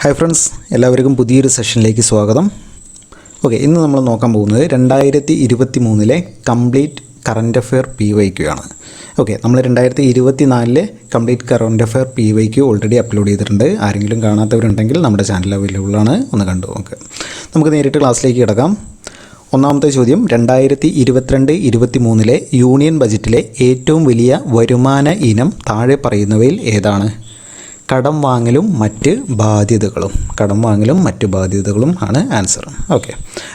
Hi friends, എല്ലാവർക്കും പുതിയൊരു സെഷനിലേക്ക് സ്വാഗതം. ഓക്കെ, ഇന്ന് നമ്മൾ നോക്കാൻ പോകുന്നത് 2023 കംപ്ലീറ്റ് കറൻറ്റ് അഫെയർ PYQ ആണ്. ഓക്കെ, നമ്മൾ 2024 complete current affair PYQ already upload ചെയ്തിട്ടുണ്ട്. ആരെങ്കിലും കാണാത്തവരുണ്ടെങ്കിൽ നമ്മുടെ ചാനൽ അവൈലബിൾ ആണ്, ഒന്ന് കണ്ടു നോക്കുക. നമുക്ക് നേരിട്ട് ക്ലാസ്സിലേക്ക് കിടക്കാം. ഒന്നാമത്തെ ചോദ്യം, 2022-23 യൂണിയൻ ബജറ്റിലെ ഏറ്റവും വലിയ വരുമാന ഇനം താഴെ പറയുന്നവയിൽ ഏതാണ്? കടം വാങ്ങലും മറ്റ് ബാധ്യതകളും ആണ് ആൻസർ. ഓക്കെ,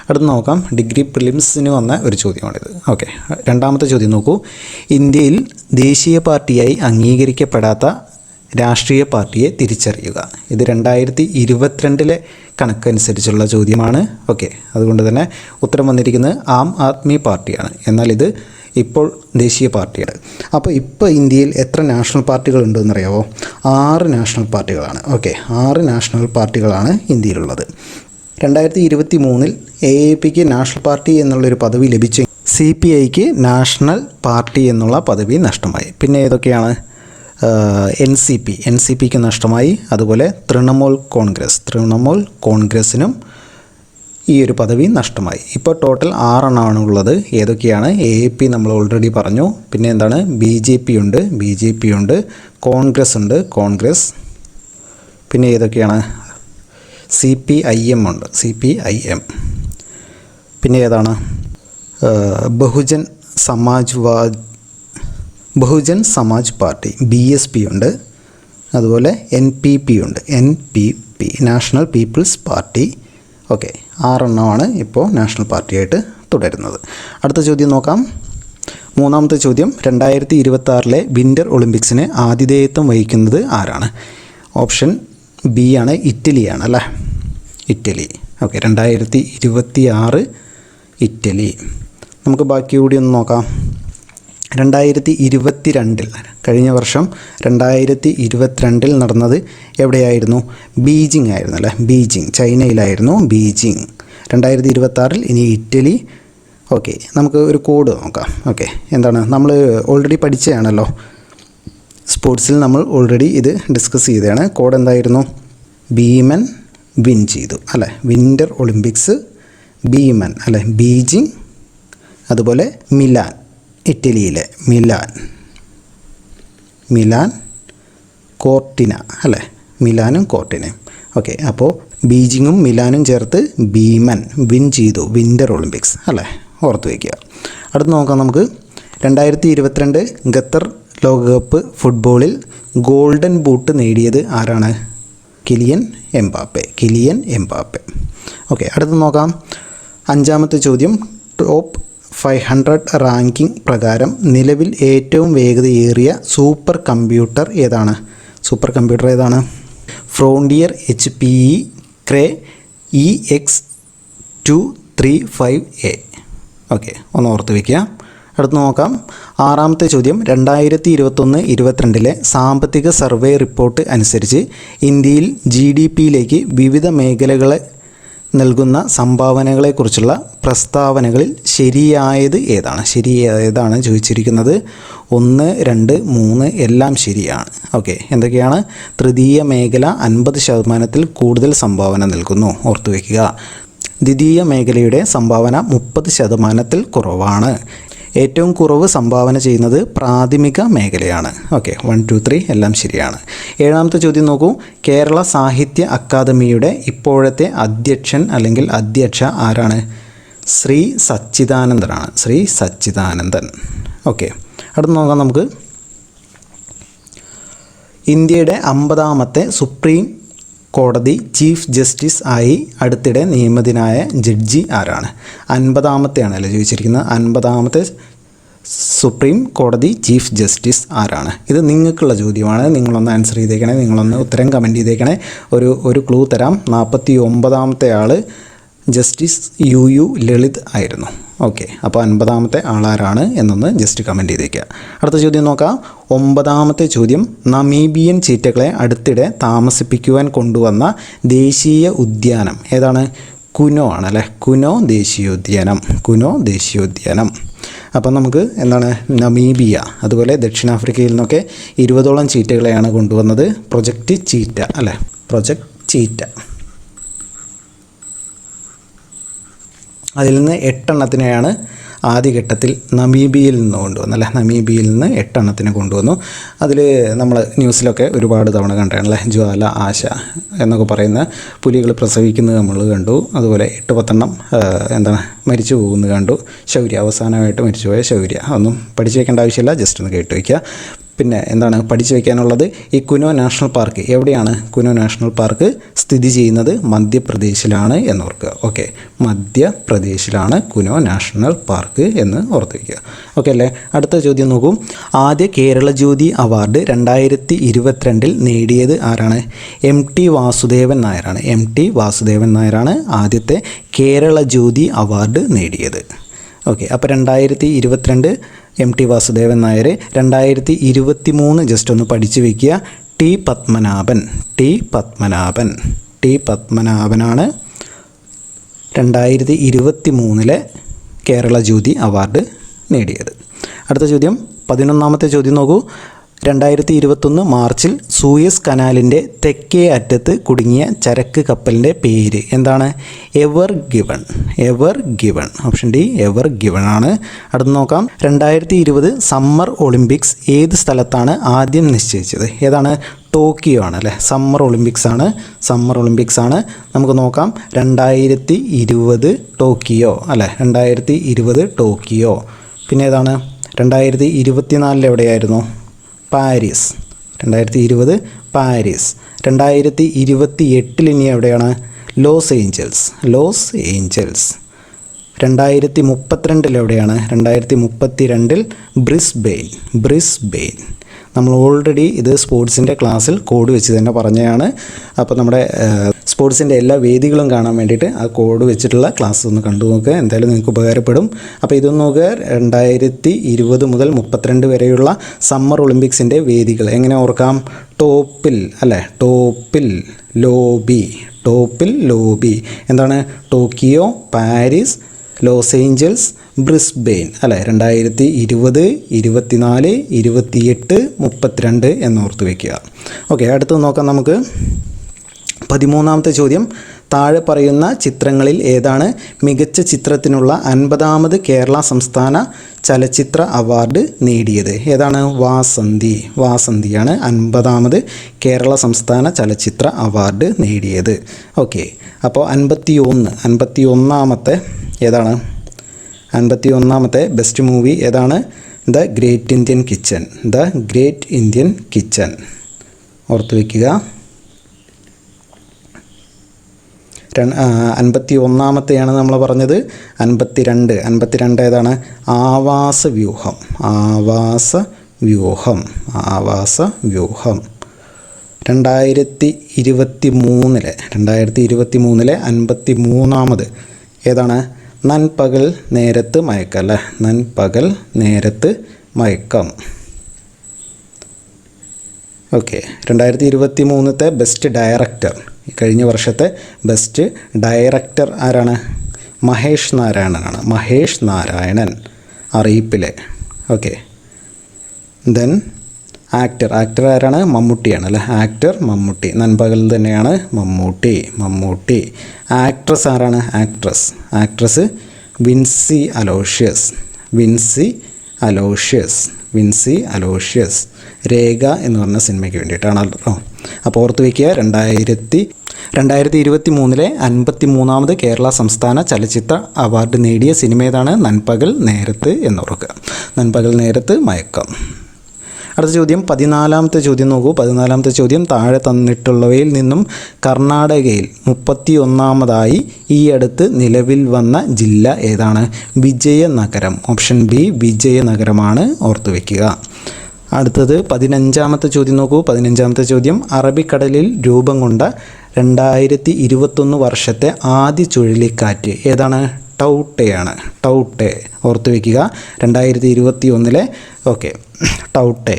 അടുത്ത് നോക്കാം. ഡിഗ്രി പ്രിലിംസിന് വന്ന ഒരു ചോദ്യമാണിത്. ഓക്കെ, രണ്ടാമത്തെ ചോദ്യം നോക്കൂ. ഇന്ത്യയിൽ ദേശീയ പാർട്ടിയായി അംഗീകരിക്കപ്പെടാത്ത രാഷ്ട്രീയ പാർട്ടിയെ തിരിച്ചറിയുക. ഇത് 2022 കണക്കനുസരിച്ചുള്ള ചോദ്യമാണ്. ഓക്കെ, അതുകൊണ്ട് തന്നെ ഉത്തരം വന്നിരിക്കുന്നത് ആം ആദ്മി പാർട്ടിയാണ്. എന്നാൽ ഇത് ഇപ്പോൾ ദേശീയ പാർട്ടിയാണ്. അപ്പോൾ ഇപ്പോൾ ഇന്ത്യയിൽ എത്ര നാഷണൽ പാർട്ടികളുണ്ടെന്നറിയാമോ? 6 നാഷണൽ പാർട്ടികളാണ്. ഓക്കെ, 6 നാഷണൽ പാർട്ടികളാണ് ഇന്ത്യയിലുള്ളത്. 2023 AAPക്ക് നാഷണൽ പാർട്ടി എന്നുള്ളൊരു പദവി ലഭിച്ചു. CPIക്ക് നാഷണൽ പാർട്ടി എന്നുള്ള പദവി നഷ്ടമായി. പിന്നെ ഏതൊക്കെയാണ്? NCPക്ക് നഷ്ടമായി. അതുപോലെ തൃണമൂൽ കോൺഗ്രസിനും ഈ ഒരു പദവി നഷ്ടമായി. ഇപ്പോൾ ടോട്ടൽ 6 എണ്ണമാണ് ഉള്ളത്. ഏതൊക്കെയാണ്? AAP നമ്മൾ ഓൾറെഡി പറഞ്ഞു. പിന്നെ എന്താണ്? BJP ഉണ്ട്, കോൺഗ്രസ് ഉണ്ട്. പിന്നെ ഏതൊക്കെയാണ്? CPIM ഉണ്ട്. പിന്നെ ഏതാണ്? ബഹുജൻ സമാജ് പാർട്ടി BSP ഉണ്ട്. അതുപോലെ NPP ഉണ്ട്. National people's party. ഓക്കെ, 6 എണ്ണമാണ് ഇപ്പോൾ നാഷണൽ പാർട്ടിയായിട്ട് തുടരുന്നത്. അടുത്ത ചോദ്യം നോക്കാം. മൂന്നാമത്തെ ചോദ്യം, 2026 വിൻ്റർ ഒളിമ്പിക്സിന് ആതിഥേയത്വം വഹിക്കുന്നത് ആരാണ്? ഓപ്ഷൻ B ആണ്, ഇറ്റലിയാണ് അല്ലേ? ഇറ്റലി. Okay, 2026 Italy. നമുക്ക് ബാക്കി കൂടി ഒന്ന് നോക്കാം. 2022 കഴിഞ്ഞ വർഷം 2022 നടന്നത് എവിടെയായിരുന്നു? ബീജിംഗ് ആയിരുന്നു അല്ലേ? ചൈനയിലായിരുന്നു ബീജിംഗ്. 2026 ഇനി ഇറ്റലി. ഓക്കെ, നമുക്ക് ഒരു കോഡ് നോക്കാം. ഓക്കെ, എന്താണ്? നമ്മൾ ഓൾറെഡി പഠിച്ചതാണല്ലോ, സ്പോർട്സിൽ നമ്മൾ ഓൾറെഡി ഇത് ഡിസ്കസ് ചെയ്തതാണ്. കോഡ് എന്തായിരുന്നു? ഭീമൻ വിൻ ചെയ്തു അല്ലേ? വിൻ്റർ ഒളിമ്പിക്സ് ഭീമൻ അല്ലേ? ബീജിംഗ്, അതുപോലെ മിലാൻ, ഇറ്റലിയിലെ മിലാൻ കോർട്ടിന അല്ലേ? മിലാനും കോർട്ടിനയും. ഓക്കെ, അപ്പോൾ ബീജിങ്ങും മിലാനും ചേർത്ത് ഭീമൻ വിൻ ചെയ്തു വിൻ്റർ ഒളിമ്പിക്സ് അല്ലേ? ഓർത്ത് വയ്ക്കുക. അടുത്ത് നോക്കാം നമുക്ക്. 2022 ഖത്തർ ലോകകപ്പ് ഫുട്ബോളിൽ ഗോൾഡൻ ബൂട്ട് നേടിയത് ആരാണ്? Kylian Mbappe. ഓക്കെ, അടുത്ത് നോക്കാം. അഞ്ചാമത്തെ ചോദ്യം, ടോപ്പ് 500 റാങ്കിംഗ് പ്രകാരം നിലവിൽ ഏറ്റവും വേഗതയേറിയ സൂപ്പർ കമ്പ്യൂട്ടർ ഏതാണ്? Frontier HPE ക്രേ EX235A. ഓക്കെ, ഒന്ന് ഓർത്ത് വയ്ക്കുക. അടുത്ത് നോക്കാം. ആറാമത്തെ ചോദ്യം, 2021-22 സാമ്പത്തിക സർവേ റിപ്പോർട്ട് അനുസരിച്ച് ഇന്ത്യയിൽ GDPയിലേക്ക് വിവിധ മേഖലകളെ നൽകുന്ന സംഭാവനകളെക്കുറിച്ചുള്ള പ്രസ്താവനകളിൽ ശരിയായത് ഏതാണ് ചോദിച്ചിരിക്കുന്നത്. 1, 2, 3 എല്ലാം ശരിയാണ്. ഓക്കെ, എന്തൊക്കെയാണ്? തൃതീയ മേഖല 50% കൂടുതൽ സംഭാവന നൽകുന്നു. ഓർത്തു വയ്ക്കുക. ദ്വിതീയ മേഖലയുടെ സംഭാവന 30% കുറവാണ്. ഏറ്റവും കുറവ് സംഭാവന ചെയ്യുന്നത് പ്രാഥമിക മേഖലയാണ്. ഓക്കെ, 1, 2, 3 എല്ലാം ശരിയാണ്. ഏഴാമത്തെ ചോദ്യം നോക്കൂ. കേരള സാഹിത്യ അക്കാദമിയുടെ ഇപ്പോഴത്തെ അധ്യക്ഷൻ അല്ലെങ്കിൽ അധ്യക്ഷ ആരാണ്? ശ്രീ സച്ചിദാനന്ദൻ. ഓക്കെ, അടുത്ത് നോക്കാം നമുക്ക്. ഇന്ത്യയുടെ 50ാമത്തെ സുപ്രീം കോടതി ചീഫ് ജസ്റ്റിസ് ആയി അടുത്തിടെ നിയമിതനായ ജഡ്ജി ആരാണ്? 50ാമത്തെയാണല്ലോ ചോദിച്ചിരിക്കുന്നത്. 50ാമത്തെ സുപ്രീം കോടതി ചീഫ് ജസ്റ്റിസ് ആരാണ്? ഇത് നിങ്ങൾക്കുള്ള ചോദ്യമാണ്. നിങ്ങളൊന്ന് ആൻസർ ചെയ്തേക്കണേ, നിങ്ങളൊന്ന് ഉത്തരം കമൻറ്റ് ചെയ്തേക്കണേ. ഒരു ക്ലൂ തരാം. 49ാമത്തെ ആൾ ജസ്റ്റിസ് UU ലളിത് ആയിരുന്നു. ഓക്കെ, അപ്പോൾ 50ാമത്തെ ആളാരാണ് എന്നൊന്ന് ജസ്റ്റ് കമൻറ്റ് ചെയ്തേക്കുക. അടുത്ത ചോദ്യം നോക്കാം. 9ാമത്തെ ചോദ്യം, നമീബിയൻ ചീറ്റകളെ അടുത്തിടെ താമസിപ്പിക്കുവാൻ കൊണ്ടുവന്ന ദേശീയ ഉദ്യാനം ഏതാണ്? കുനോ ആണല്ലേ? കുനോ ദേശീയോദ്യാനം. അപ്പം നമുക്ക് എന്താണ്? നമീബിയ, അതുപോലെ ദക്ഷിണാഫ്രിക്കയിൽ നിന്നൊക്കെ 20ഓളം ചീറ്റകളെയാണ് കൊണ്ടുവന്നത്. പ്രൊജക്റ്റ് ചീറ്റ അല്ലേ? Project cheetah. അതിൽ നിന്ന് 8 എണ്ണത്തിനെയാണ് ആദ്യഘട്ടത്തിൽ നമീബിയയിൽ നിന്ന് കൊണ്ടുവന്നു, അല്ലേ? നമീബിയയിൽ നിന്ന് 8 എണ്ണത്തിനെ കൊണ്ടുവന്നു. അതിൽ നമ്മൾ ന്യൂസിലൊക്കെ ഒരുപാട് തവണ കണ്ടാണല്ലേ, ജ്വാല, ആശ എന്നൊക്കെ പറയുന്ന പുലികൾ പ്രസവിക്കുന്നത് നമ്മൾ കണ്ടു. അതുപോലെ 8-10 എണ്ണം മരിച്ചു പോകുന്നത് കണ്ടു. ശൗര്യ, അവസാനമായിട്ട് മരിച്ചുപോയ ശൗര്യ. ഒന്നും പഠിച്ചു വയ്ക്കേണ്ട ആവശ്യമില്ല, ജസ്റ്റ് ഒന്ന് കേട്ട് വയ്ക്കുക. പിന്നെ എന്താണ് പഠിച്ചു വയ്ക്കാനുള്ളത്? ഈ കുനോ നാഷണൽ പാർക്ക് എവിടെയാണ്? കുനോ നാഷണൽ പാർക്ക് സ്ഥിതി ചെയ്യുന്നത് മധ്യപ്രദേശിലാണ് എന്ന് ഓർക്കുക. ഓക്കെ, മധ്യപ്രദേശിലാണ് കുനോ നാഷണൽ പാർക്ക് എന്ന് ഓർത്ത് വയ്ക്കുക. ഓക്കെ അല്ലേ? അടുത്ത ചോദ്യം നോക്കൂ. ആദ്യ കേരള ജ്യോതി അവാർഡ് 2022 നേടിയത് ആരാണ്? MT വാസുദേവൻ നായരാണ്. MT വാസുദേവൻ നായരാണ് ആദ്യത്തെ കേരള ജ്യോതി അവാർഡ് നേടിയത്. ഓക്കെ, അപ്പോൾ 2022 MT വാസുദേവൻ നായർ. 2023 ജസ്റ്റ് ഒന്ന് പഠിച്ചു വയ്ക്കുക. ടി പത്മനാഭനാണ് 2023 കേരള ജ്യോതി അവാർഡ് നേടിയത്. അടുത്ത ചോദ്യം, 11ാമത്തെ ചോദ്യം നോക്കൂ. 2021 മാർച്ചിൽ സൂയസ് കനാലിൻ്റെ തെക്കേ അറ്റത്ത് കുടുങ്ങിയ ചരക്ക് കപ്പലിൻ്റെ പേര് എന്താണ്? Ever given. Option D, ever given ആണ്. അടുത്ത് നോക്കാം. 2020 സമ്മർ ഒളിമ്പിക്സ് ഏത് സ്ഥലത്താണ് ആദ്യം നിശ്ചയിച്ചത്? ഏതാണ്? ടോക്കിയോ ആണ്, അല്ലേ? സമ്മർ ഒളിമ്പിക്സ് ആണ്. നമുക്ക് നോക്കാം. 2020 ടോക്കിയോ, അല്ലേ? 2020 ടോക്കിയോ. പിന്നെ ഏതാണ്? 2024 എവിടെയായിരുന്നു? പാരീസ്. 2020 പാരീസ്. 2028 ഇനി എവിടെയാണ്? Los Angeles. 2032 എവിടെയാണ്? 2032 ബ്രിസ്ബെയിൻ. നമ്മൾ ഓൾറെഡി ഇത് സ്പോർട്സിൻ്റെ ക്ലാസ്സിൽ കോഡ് വെച്ച് തന്നെ പറഞ്ഞതാണ്. അപ്പോൾ നമ്മുടെ സ്പോർട്സിൻ്റെ എല്ലാ വേദികളും കാണാൻ വേണ്ടിയിട്ട് ആ കോഡ് വെച്ചിട്ടുള്ള ക്ലാസ് ഒന്ന് കണ്ടു നോക്കുക, എന്തായാലും നിങ്ങൾക്ക് ഉപകാരപ്പെടും. അപ്പോൾ ഇതൊന്ന് നോക്കുക. 2020 മുതൽ 32 വരെയുള്ള സമ്മർ ഒളിമ്പിക്സിൻ്റെ വേദികൾ എങ്ങനെ ഓർക്കാം? ടോപ്പിൽ, അല്ലേ? ടോപ്പിൽ ലോബി. എന്താണ്? Tokyo, Paris, Los Angeles, Brisbane, അല്ലേ? 2020, 24, 28, 32 എന്നോർത്ത് വയ്ക്കുക. ഓക്കെ, അടുത്ത് നോക്കാം നമുക്ക്. 13ാമത്തെ ചോദ്യം. താഴെ പറയുന്ന ചിത്രങ്ങളിൽ ഏതാണ് മികച്ച ചിത്രത്തിനുള്ള 50ാമത് കേരള സംസ്ഥാന ചലച്ചിത്ര അവാർഡ് നേടിയത്? ഏതാണ്? വാസന്തിയാണ് 50ാമത് കേരള സംസ്ഥാന ചലച്ചിത്ര അവാർഡ് നേടിയത്. ഓക്കെ, അപ്പോൾ 51ാമത്തെ ഏതാണ്? 51ാമത്തെ ബെസ്റ്റ് മൂവി ഏതാണ്? The great Indian kitchen. ഓർത്ത് വയ്ക്കുക. 51ാമത്തെയാണ് നമ്മൾ പറഞ്ഞത്. 52 ഏതാണ്? ആവാസ വ്യൂഹം. 2023 53ാമത് ഏതാണ്? നൻപകൽ നേരത്ത് മയക്കം, അല്ലേ? നൻപകൽ നേരത്ത് മയക്കം. ഓക്കെ, 2023 ബെസ്റ്റ് ഡയറക്ടർ, കഴിഞ്ഞ വർഷത്തെ ബെസ്റ്റ് ഡയറക്ടർ ആരാണ്? മഹേഷ് നാരായണൻ അറിയിപ്പിലെ. ഓക്കെ, ദെൻ ആക്ടർ ആരാണ്? മമ്മൂട്ടിയാണ്, അല്ലേ? ആക്ടർ മമ്മൂട്ടി. നൻപകൽ തന്നെയാണ് മമ്മൂട്ടി. ആക്ട്രസ് ആരാണ്? ആക്ട്രസ് വിൻസി അലോഷ്യസ്. രേഖ എന്ന് പറഞ്ഞ സിനിമയ്ക്ക് വേണ്ടിയിട്ടാണല്ലോ. അപ്പോൾ ഓർത്ത് വയ്ക്കുക. 2023 53ാമത് കേരള സംസ്ഥാന ചലച്ചിത്ര അവാർഡ് നേടിയ സിനിമ ഏതാണ്? നൻപകൽ നേരത്ത് എന്നോർക്കുക. നൻപകൽ നേരത്ത് മയക്കം. അടുത്ത ചോദ്യം 14ാമത്തെ ചോദ്യം നോക്കൂ. 14ാമത്തെ ചോദ്യം. താഴെ തന്നിട്ടുള്ളവയിൽ നിന്നും കർണാടകയിൽ 31ാമതായി ഈ അടുത്ത് നിലവിൽ വന്ന ജില്ല ഏതാണ്? വിജയനഗരം. ഓപ്ഷൻ ബി, വിജയനഗരമാണ്. ഓർത്തു വയ്ക്കുക. അടുത്തത് 15ാമത്തെ ചോദ്യം നോക്കൂ. 15ാമത്തെ ചോദ്യം. അറബിക്കടലിൽ രൂപം കൊണ്ട 2021 വർഷത്തെ ആദ്യ ചുഴലിക്കാറ്റ് ഏതാണ്? ടൗട്ടെയാണ്. ഓർത്തു വയ്ക്കുക. 2021 ഓക്കെ, ടൗട്ടെ.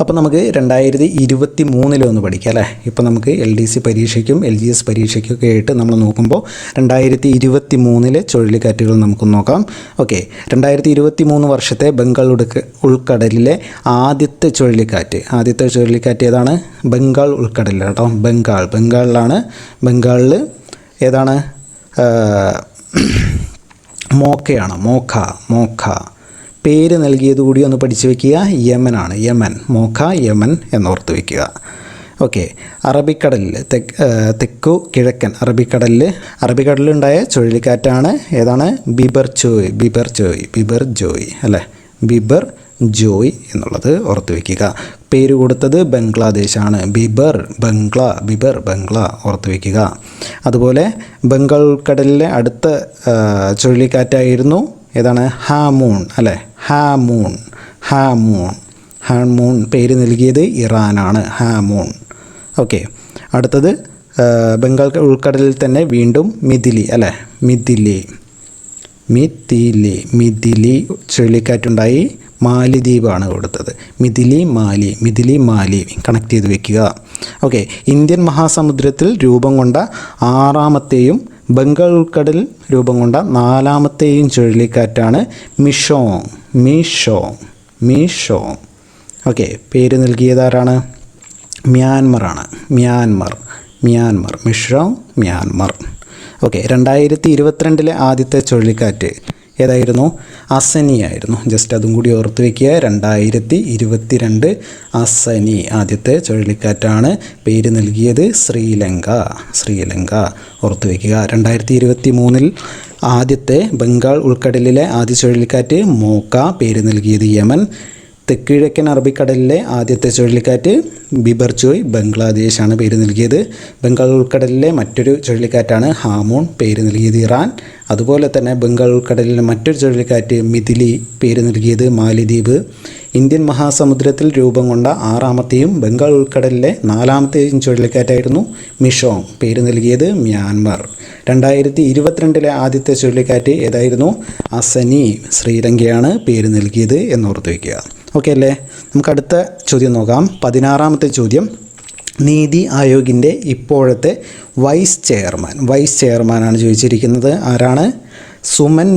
അപ്പോൾ നമുക്ക് 2023 ഒന്ന് പഠിക്കാം അല്ലേ. ഇപ്പോൾ നമുക്ക് LDC പരീക്ഷയ്ക്കും LGS പരീക്ഷയ്ക്കൊക്കെ ആയിട്ട് നമ്മൾ നോക്കുമ്പോൾ 2023 ചുഴലിക്കാറ്റുകൾ നമുക്ക് നോക്കാം. ഓക്കെ, 2023 വർഷത്തെ ബംഗാൾ ഉൾക്കടലിലെ ആദ്യത്തെ ചുഴലിക്കാറ്റ് ഏതാണ്? ബംഗാൾ ഉൾക്കടലിൽ കേട്ടോ. ബംഗാളിലാണ്. ബംഗാളിൽ ഏതാണ്? മോഖയാണ്. മോഖ പേര് നൽകിയത് കൂടി ഒന്ന് പഠിച്ചു വയ്ക്കുക. യമനാണ്. മോഖ യമൻ എന്നോർത്ത് വയ്ക്കുക. ഓക്കെ, അറബിക്കടലിൽ തെക്കു കിഴക്കൻ അറബിക്കടലിലുണ്ടായ ചുഴലിക്കാറ്റാണ് ഏതാണ്? ബിബർ ജോയ് അല്ലേ. ബിബർ ജോയ് എന്നുള്ളത് ഓർത്ത് വയ്ക്കുക. പേര് കൊടുത്തത് ബംഗ്ലാദേശാണ്. ബിബർ ബംഗ്ല ഓർത്ത് വയ്ക്കുക. അതുപോലെ ബംഗാൾ ഉൾക്കടലിലെ അടുത്ത ചുഴലിക്കാറ്റായിരുന്നു ഏതാണ്? ഹാമൂൺ അല്ലേ. ഹാമൂൺ പേര് നൽകിയത് ഇറാനാണ്. ഹാമൂൺ. ഓക്കെ, അടുത്തത് ബംഗാൾ ഉൾക്കടലിൽ തന്നെ വീണ്ടും മിഥിലി അല്ലേ. മിഥിലി ചുഴലിക്കാറ്റുണ്ടായി. മാലിദ്വീപാണ് കൊടുത്തത്. മിഥിലി മാലി കണക്ട് ചെയ്ത് വെക്കുക. ഓക്കെ, ഇന്ത്യൻ മഹാസമുദ്രത്തിൽ രൂപം കൊണ്ട 6ാമത്തെയും ബംഗാൾ ഉൾക്കടലിൽ രൂപം കൊണ്ട 4ാമത്തെയും ചുഴലിക്കാറ്റാണ് മീഷോങ്. ഓക്കെ, പേര് നൽകിയതാരാണ്? മ്യാൻമറാണ്. മ്യാൻമർ. ഓക്കെ, 2022 ആദ്യത്തെ ചുഴലിക്കാറ്റ് ഏതായിരുന്നു? അസനി ആയിരുന്നു. ജസ്റ്റ് അതും കൂടി ഓർത്ത് വയ്ക്കുക. 2022 അസനി ആദ്യത്തെ ചുഴലിക്കാറ്റാണ്. പേര് നൽകിയത് ശ്രീലങ്ക ഓർത്ത് വയ്ക്കുക. 2023 ആദ്യത്തെ ബംഗാൾ ഉൾക്കടലിലെ ആദ്യ ചുഴലിക്കാറ്റ് മോക്ക, പേര് നൽകിയത് യമൻ. തെക്കിഴക്കൻ അറബിക്കടലിലെ ആദ്യത്തെ ചുഴലിക്കാറ്റ് ബിബർ ജോയ്, ബംഗ്ലാദേശാണ് പേര് നൽകിയത്. ബംഗാൾ ഉൾക്കടലിലെ മറ്റൊരു ചുഴലിക്കാറ്റാണ് ഹാമൂൺ, പേര് നൽകിയത് ഇറാൻ. അതുപോലെ തന്നെ ബംഗാൾ ഉൾക്കടലിലെ മറ്റൊരു ചുഴലിക്കാറ്റ് മിഥിലി, പേര് നൽകിയത് മാലിദ്വീപ്. ഇന്ത്യൻ മഹാസമുദ്രത്തിൽ രൂപം കൊണ്ട 6ാമത്തെയും ബംഗാൾ ഉൾക്കടലിലെ 4ാമത്തെയും ചുഴലിക്കാറ്റായിരുന്നു മിഷോങ്, പേര് നൽകിയത് മ്യാൻമർ. 2022 ആദ്യത്തെ ചുഴലിക്കാറ്റ് ഏതായിരുന്നു? അസനി, ശ്രീലങ്കയാണ് പേര് നൽകിയത് എന്നോർത്ത് വയ്ക്കുക. ഓക്കെ അല്ലേ. നമുക്ക് അടുത്ത ചോദ്യം നോക്കാം. 16ാമത്തെ ചോദ്യം. നീതി ആയോഗിൻ്റെ ഇപ്പോഴത്തെ വൈസ് ചെയർമാനാണ് ചോദിച്ചിരിക്കുന്നത്. ആരാണ്? സുമൻ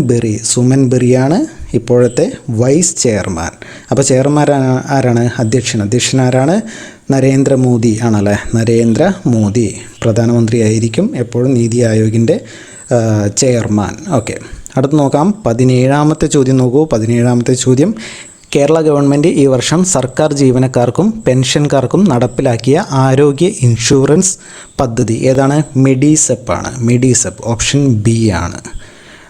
ബെറിയാണ് ഇപ്പോഴത്തെ വൈസ് ചെയർമാൻ. അപ്പോൾ ചെയർമാൻ ആരാണ്? അധ്യക്ഷൻ ആരാണ്? നരേന്ദ്രമോദി ആണല്ലേ. നരേന്ദ്രമോദി പ്രധാനമന്ത്രി ആയിരിക്കും എപ്പോഴും നീതി ആയോഗിൻ്റെ ചെയർമാൻ. ഓക്കെ, അടുത്ത് നോക്കാം. 17ാമത്തെ ചോദ്യം നോക്കൂ. 17ാമത്തെ ചോദ്യം. കേരള ഗവൺമെൻറ് ഈ വർഷം സർക്കാർ ജീവനക്കാർക്കും പെൻഷൻകാർക്കും നടപ്പിലാക്കിയ ആരോഗ്യ ഇൻഷുറൻസ് പദ്ധതി ഏതാണ്? മെഡിസെപ്പ് ഓപ്ഷൻ ബി ആണ്.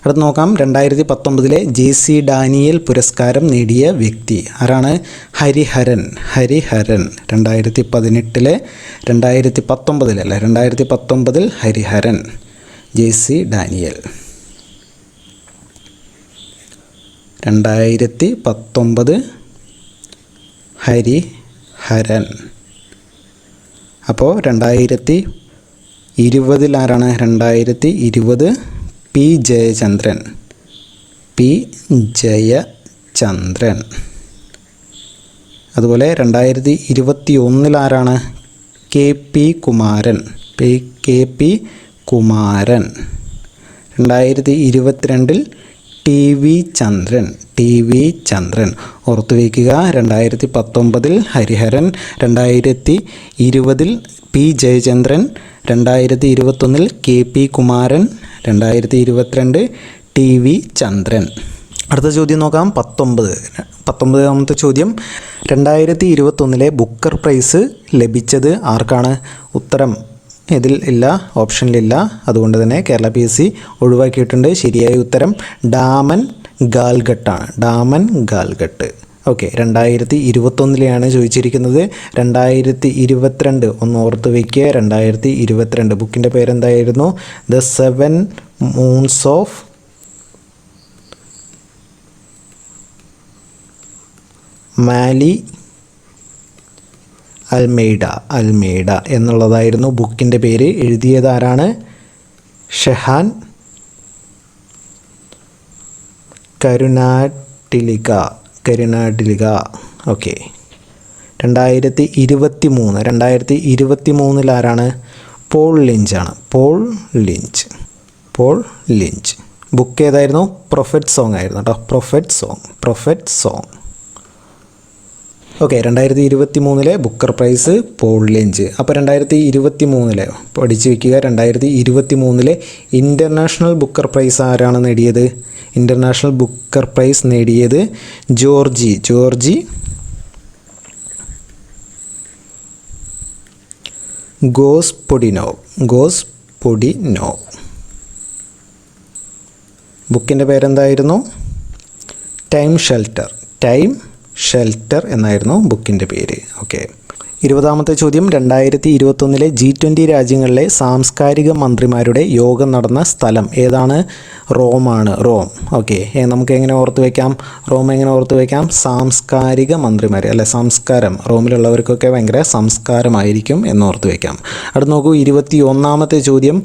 അടുത്ത് നോക്കാം. 2019 JC ഡാനിയൽ പുരസ്കാരം നേടിയ വ്യക്തി ആരാണ്? ഹരിഹരൻ. 2019 ഹരിഹരൻ. JC Daniel. 2019 ഹരിഹരൻ. അപ്പോൾ 2020 ആരാണ്? 2020 പി ജയചന്ദ്രൻ. അതുപോലെ 2021 ആരാണ്? KP കുമാരൻ. 2022 TV ചന്ദ്രൻ ഓർത്തു വയ്ക്കുക. 2019 Hariharan, 2020 P Jayachandran, 2021 KP Kumaran, 2022 TV ചന്ദ്രൻ. അടുത്ത ചോദ്യം നോക്കാം. 19ാമത്തെ ചോദ്യം. 2021 ബുക്കർ പ്രൈസ് ലഭിച്ചത് ആർക്കാണ്? ഉത്തരം ഇതിൽ ഇല്ല, ഓപ്ഷനിലില്ല. അതുകൊണ്ട് തന്നെ കേരള PSC ഒഴിവാക്കിയിട്ടുണ്ട്. ശരിയായ ഉത്തരം ഡാമൻ ഗാൽഘട്ട്. ഓക്കെ, 2021 ചോദിച്ചിരിക്കുന്നത്. 2022 ഒന്ന് ഓർത്ത് വയ്ക്കുക. 2022 ബുക്കിൻ്റെ പേരെന്തായിരുന്നു? The 7 moons of Mali Almeida എന്നുള്ളതായിരുന്നു ബുക്കിൻ്റെ പേര്. എഴുതിയത് ആരാണ്? ഷെഹാൻ കരുണാട്ടിലിക. ഓക്കെ, 2023 ആരാണ്? പോൾ ലിഞ്ചാണ്. Paul Lynch. ബുക്ക് ഏതായിരുന്നു? പ്രൊഫറ്റ് സോങ് ആയിരുന്നു കേട്ടോ. Prophet Song. Okay, 2023 Booker Prize Paul Lynch. അപ്പോൾ 2023 പഠിച്ചു വയ്ക്കുക. 2023 ഇൻ്റർനാഷണൽ ബുക്കർ പ്രൈസ് ആരാണ് നേടിയത്? ഇൻ്റർനാഷണൽ ബുക്കർ പ്രൈസ് നേടിയത് ജോർജി ഗോസ്പൊഡിനോവ്. ബുക്കിൻ്റെ പേരെന്തായിരുന്നു? ടൈം ഷെൽട്ടർ എന്നായിരുന്നു ബുക്കിൻ്റെ പേര്. ഓക്കെ, 20ാമത്തെ ചോദ്യം, 2021 G20 രാജ്യങ്ങളിലെ സാംസ്കാരിക മന്ത്രിമാരുടെ യോഗം നടന്ന സ്ഥലം ഏതാണ്? റോമാണ്. ഓക്കെ, നമുക്ക് എങ്ങനെ ഓർത്ത് വയ്ക്കാം? എങ്ങനെ ഓർത്ത് വയ്ക്കാം? സാംസ്കാരിക മന്ത്രിമാർ അല്ലെ, സംസ്കാരം. റോമിലുള്ളവർക്കൊക്കെ ഭയങ്കര സംസ്കാരമായിരിക്കും എന്നോർത്ത് വയ്ക്കാം. അടുത്ത് നോക്കൂ, 21ാമത്തെ ചോദ്യം,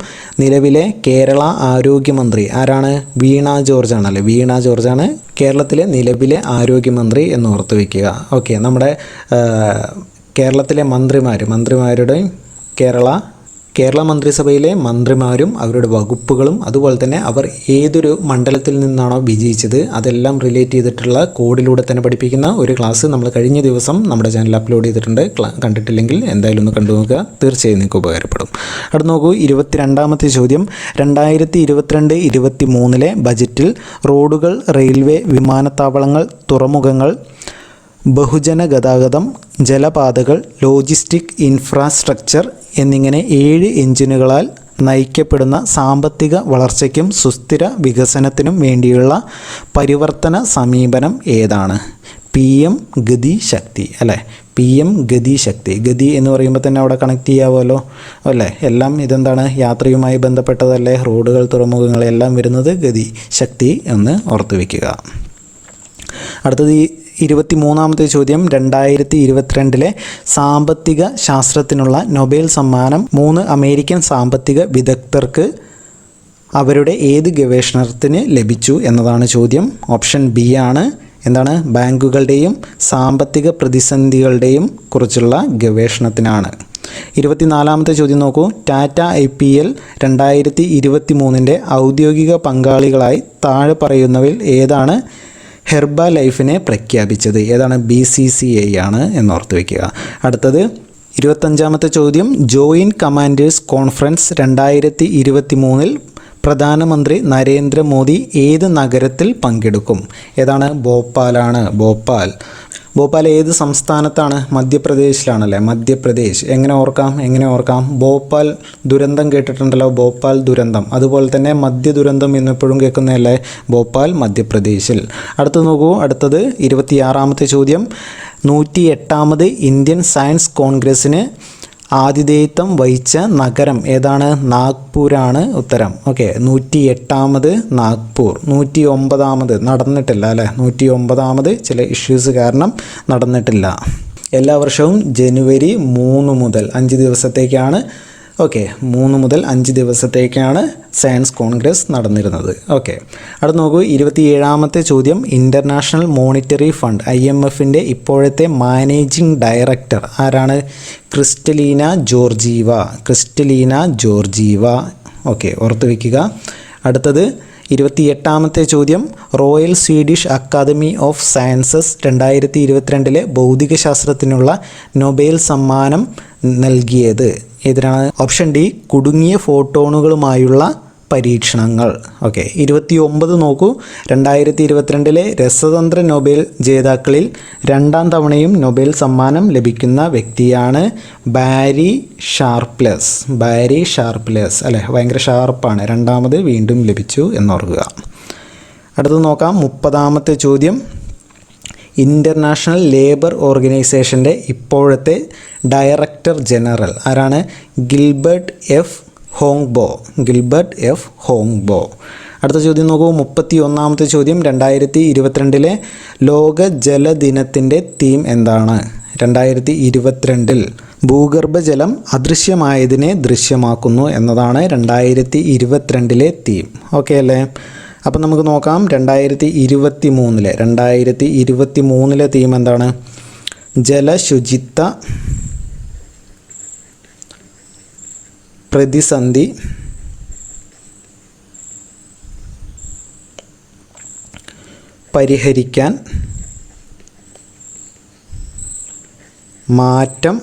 നിലവിലെ കേരള ആരോഗ്യമന്ത്രി ആരാണ്? വീണ ജോർജാണ് കേരളത്തിലെ നിലവിലെ ആരോഗ്യമന്ത്രി എന്നോർത്ത് വയ്ക്കുക. ഓക്കെ, നമ്മുടെ കേരളത്തിലെ മന്ത്രിമാരുടെയും കേരള മന്ത്രിസഭയിലെ മന്ത്രിമാരും അവരുടെ വകുപ്പുകളും അതുപോലെ തന്നെ അവർ ഏതൊരു മണ്ഡലത്തിൽ നിന്നാണോ വിജയിച്ചത് അതെല്ലാം റിലേറ്റ് ചെയ്തിട്ടുള്ള കോഡിലൂടെ തന്നെ പഠിപ്പിക്കുന്ന ഒരു ക്ലാസ് നമ്മൾ കഴിഞ്ഞ ദിവസം നമ്മുടെ ചാനലിൽ അപ്ലോഡ് ചെയ്തിട്ടുണ്ട്. കണ്ടിട്ടില്ലെങ്കിൽ എന്തായാലും ഒന്ന് കണ്ടു നോക്കുക, തീർച്ചയായും നിങ്ങൾക്ക് ഉപകാരപ്പെടും. അടുത്ത് നോക്കൂ, 22ാമത്തെ ചോദ്യം, 2022-23 ബജറ്റിൽ റോഡുകൾ, റെയിൽവേ, വിമാനത്താവളങ്ങൾ, തുറമുഖങ്ങൾ, ബഹുജന ഗതാഗതം, ജലപാതകൾ, ലോജിസ്റ്റിക് ഇൻഫ്രാസ്ട്രക്ചർ എന്നിങ്ങനെ 7 എഞ്ചിനുകളാൽ നയിക്കപ്പെടുന്ന സാമ്പത്തിക വളർച്ചയ്ക്കും സുസ്ഥിര വികസനത്തിനും വേണ്ടിയുള്ള പരിവർത്തന സമീപനം ഏതാണ്? PM ഗതി ശക്തി അല്ലേ? PM ഗതി ശക്തി. ഗതി എന്ന് പറയുമ്പോൾ തന്നെ അവിടെ കണക്ട് ചെയ്യാമല്ലോ അല്ലേ? എല്ലാം ഇതെന്താണ്? യാത്രയുമായി ബന്ധപ്പെട്ടതല്ലേ? റോഡുകൾ, തുറമുഖങ്ങൾ എല്ലാം വരുന്നത് ഗതി ശക്തി എന്ന് ഓർത്തു വയ്ക്കുക. അടുത്തത് 23ാമത്തെ ചോദ്യം, 2022 സാമ്പത്തിക ശാസ്ത്രത്തിനുള്ള നൊബേൽ സമ്മാനം 3 അമേരിക്കൻ സാമ്പത്തിക വിദഗ്ധർക്ക് അവരുടെ ഏത് ഗവേഷണത്തിന് ലഭിച്ചു എന്നതാണ് ചോദ്യം. ഓപ്ഷൻ ബി ആണ്. എന്താണ്? ബാങ്കുകളുടെയും സാമ്പത്തിക പ്രതിസന്ധികളുടെയും കുറിച്ചുള്ള ഗവേഷണത്തിനാണ്. 24ാമത്തെ ചോദ്യം നോക്കൂ, ടാറ്റ IPL 2023 ഔദ്യോഗിക പങ്കാളികളായി താഴെ പറയുന്നവയിൽ ഏതാണ് ഹെർബ ലൈഫിനെ പ്രഖ്യാപിച്ചത്? ഏതാണ്? BCCI ആണ് എന്നോർത്ത് വയ്ക്കുക. അടുത്തത് 25ാമത്തെ ചോദ്യം, ജോയിൻറ്റ് കമാൻഡേഴ്സ് കോൺഫറൻസ് 2023 പ്രധാനമന്ത്രി നരേന്ദ്രമോദി ഏത് നഗരത്തിൽ പങ്കെടുക്കും? ഏതാണ്? ഭോപ്പാലാണ്. ഭോപ്പാൽ ഏത് സംസ്ഥാനത്താണ്? മധ്യപ്രദേശിലാണല്ലേ? മധ്യപ്രദേശ്. എങ്ങനെ ഓർക്കാം? ഭോപ്പാൽ ദുരന്തം കേട്ടിട്ടുണ്ടല്ലോ, ഭോപ്പാൽ ദുരന്തം. അതുപോലെ തന്നെ മധ്യ ദുരന്തം എന്നെപ്പോഴും കേൾക്കുന്നതല്ലേ? ഭോപ്പാൽ മധ്യപ്രദേശിൽ. അടുത്തത് 26ാമത്തെ ചോദ്യം, 108ാമത് ഇന്ത്യൻ സയൻസ് കോൺഗ്രസ്സിന് ആതിഥേയത്വം വഹിച്ച നഗരം ഏതാണ്? നാഗ്പൂരാണ് ഉത്തരം. ഓക്കെ, 108ാമത് നാഗ്പൂർ. 109ാമത് നടന്നിട്ടില്ല അല്ലേ? 109ാമത് ചില ഇഷ്യൂസ് കാരണം നടന്നിട്ടില്ല. എല്ലാ വർഷവും ജനുവരി 3 മുതൽ 5 ദിവസത്തേക്കാണ്. ഓക്കെ, 3 മുതൽ 5 ദിവസത്തേക്കാണ് സയൻസ് കോൺഗ്രസ് നടന്നിരുന്നത്. ഓക്കെ, അടുത്ത് നോക്കൂ, 27ാമത്തെ ചോദ്യം, ഇൻ്റർനാഷണൽ മോണിറ്ററി ഫണ്ട് IMFൻ്റെ ഇപ്പോഴത്തെ മാനേജിംഗ് ഡയറക്ടർ ആരാണ്? Kristalina Georgieva. ഓക്കെ, ഓർത്ത് വയ്ക്കുക. അടുത്തത് 28ാമത്തെ ചോദ്യം, Royal Swedish Academy of Sciences 2022 ഭൗതികശാസ്ത്രത്തിനുള്ള നൊബേൽ സമ്മാനം നൽകിയത് ഏതിനാണ്? ഓപ്ഷൻ ഡി, കുടുങ്ങിയ ഫോട്ടോണുകളുമായുള്ള പരീക്ഷണങ്ങൾ. ഓക്കെ, 29 നോക്കൂ, 2022 രസതന്ത്ര നൊബേൽ ജേതാക്കളിൽ 2ാം തവണയും നൊബേൽ സമ്മാനം ലഭിക്കുന്ന വ്യക്തിയാണ് ബാരി ഷാർപ്ലെസ് അല്ലേ? ഭയങ്കര ഷാർപ്പാണ്. 2ാമത് വീണ്ടും ലഭിച്ചു എന്നോർക്കുക. അടുത്തത് നോക്കാം, 30ാമത്തെ ചോദ്യം, ഇൻ്റർനാഷണൽ ലേബർ ഓർഗനൈസേഷൻ്റെ ഇപ്പോഴത്തെ ഡയറക്ടർ ജനറൽ ആരാണ്? Gilbert F Houngbo. അടുത്ത ചോദ്യം നോക്കൂ, 31ാമത്തെ ചോദ്യം, 2022 ലോക ജലദിനത്തിൻ്റെ തീം എന്താണ്? 2022 ഭൂഗർഭജലം അദൃശ്യമായതിനെ ദൃശ്യമാക്കുന്നു എന്നതാണ് 2022 തീം. ഓക്കെ അല്ലേ? അപ്പം നമുക്ക് നോക്കാം, 2023 തീം എന്താണ്? ജലശുചിത്വ പ്രതിസന്ധി പരിഹരിക്കാൻ മാറ്റം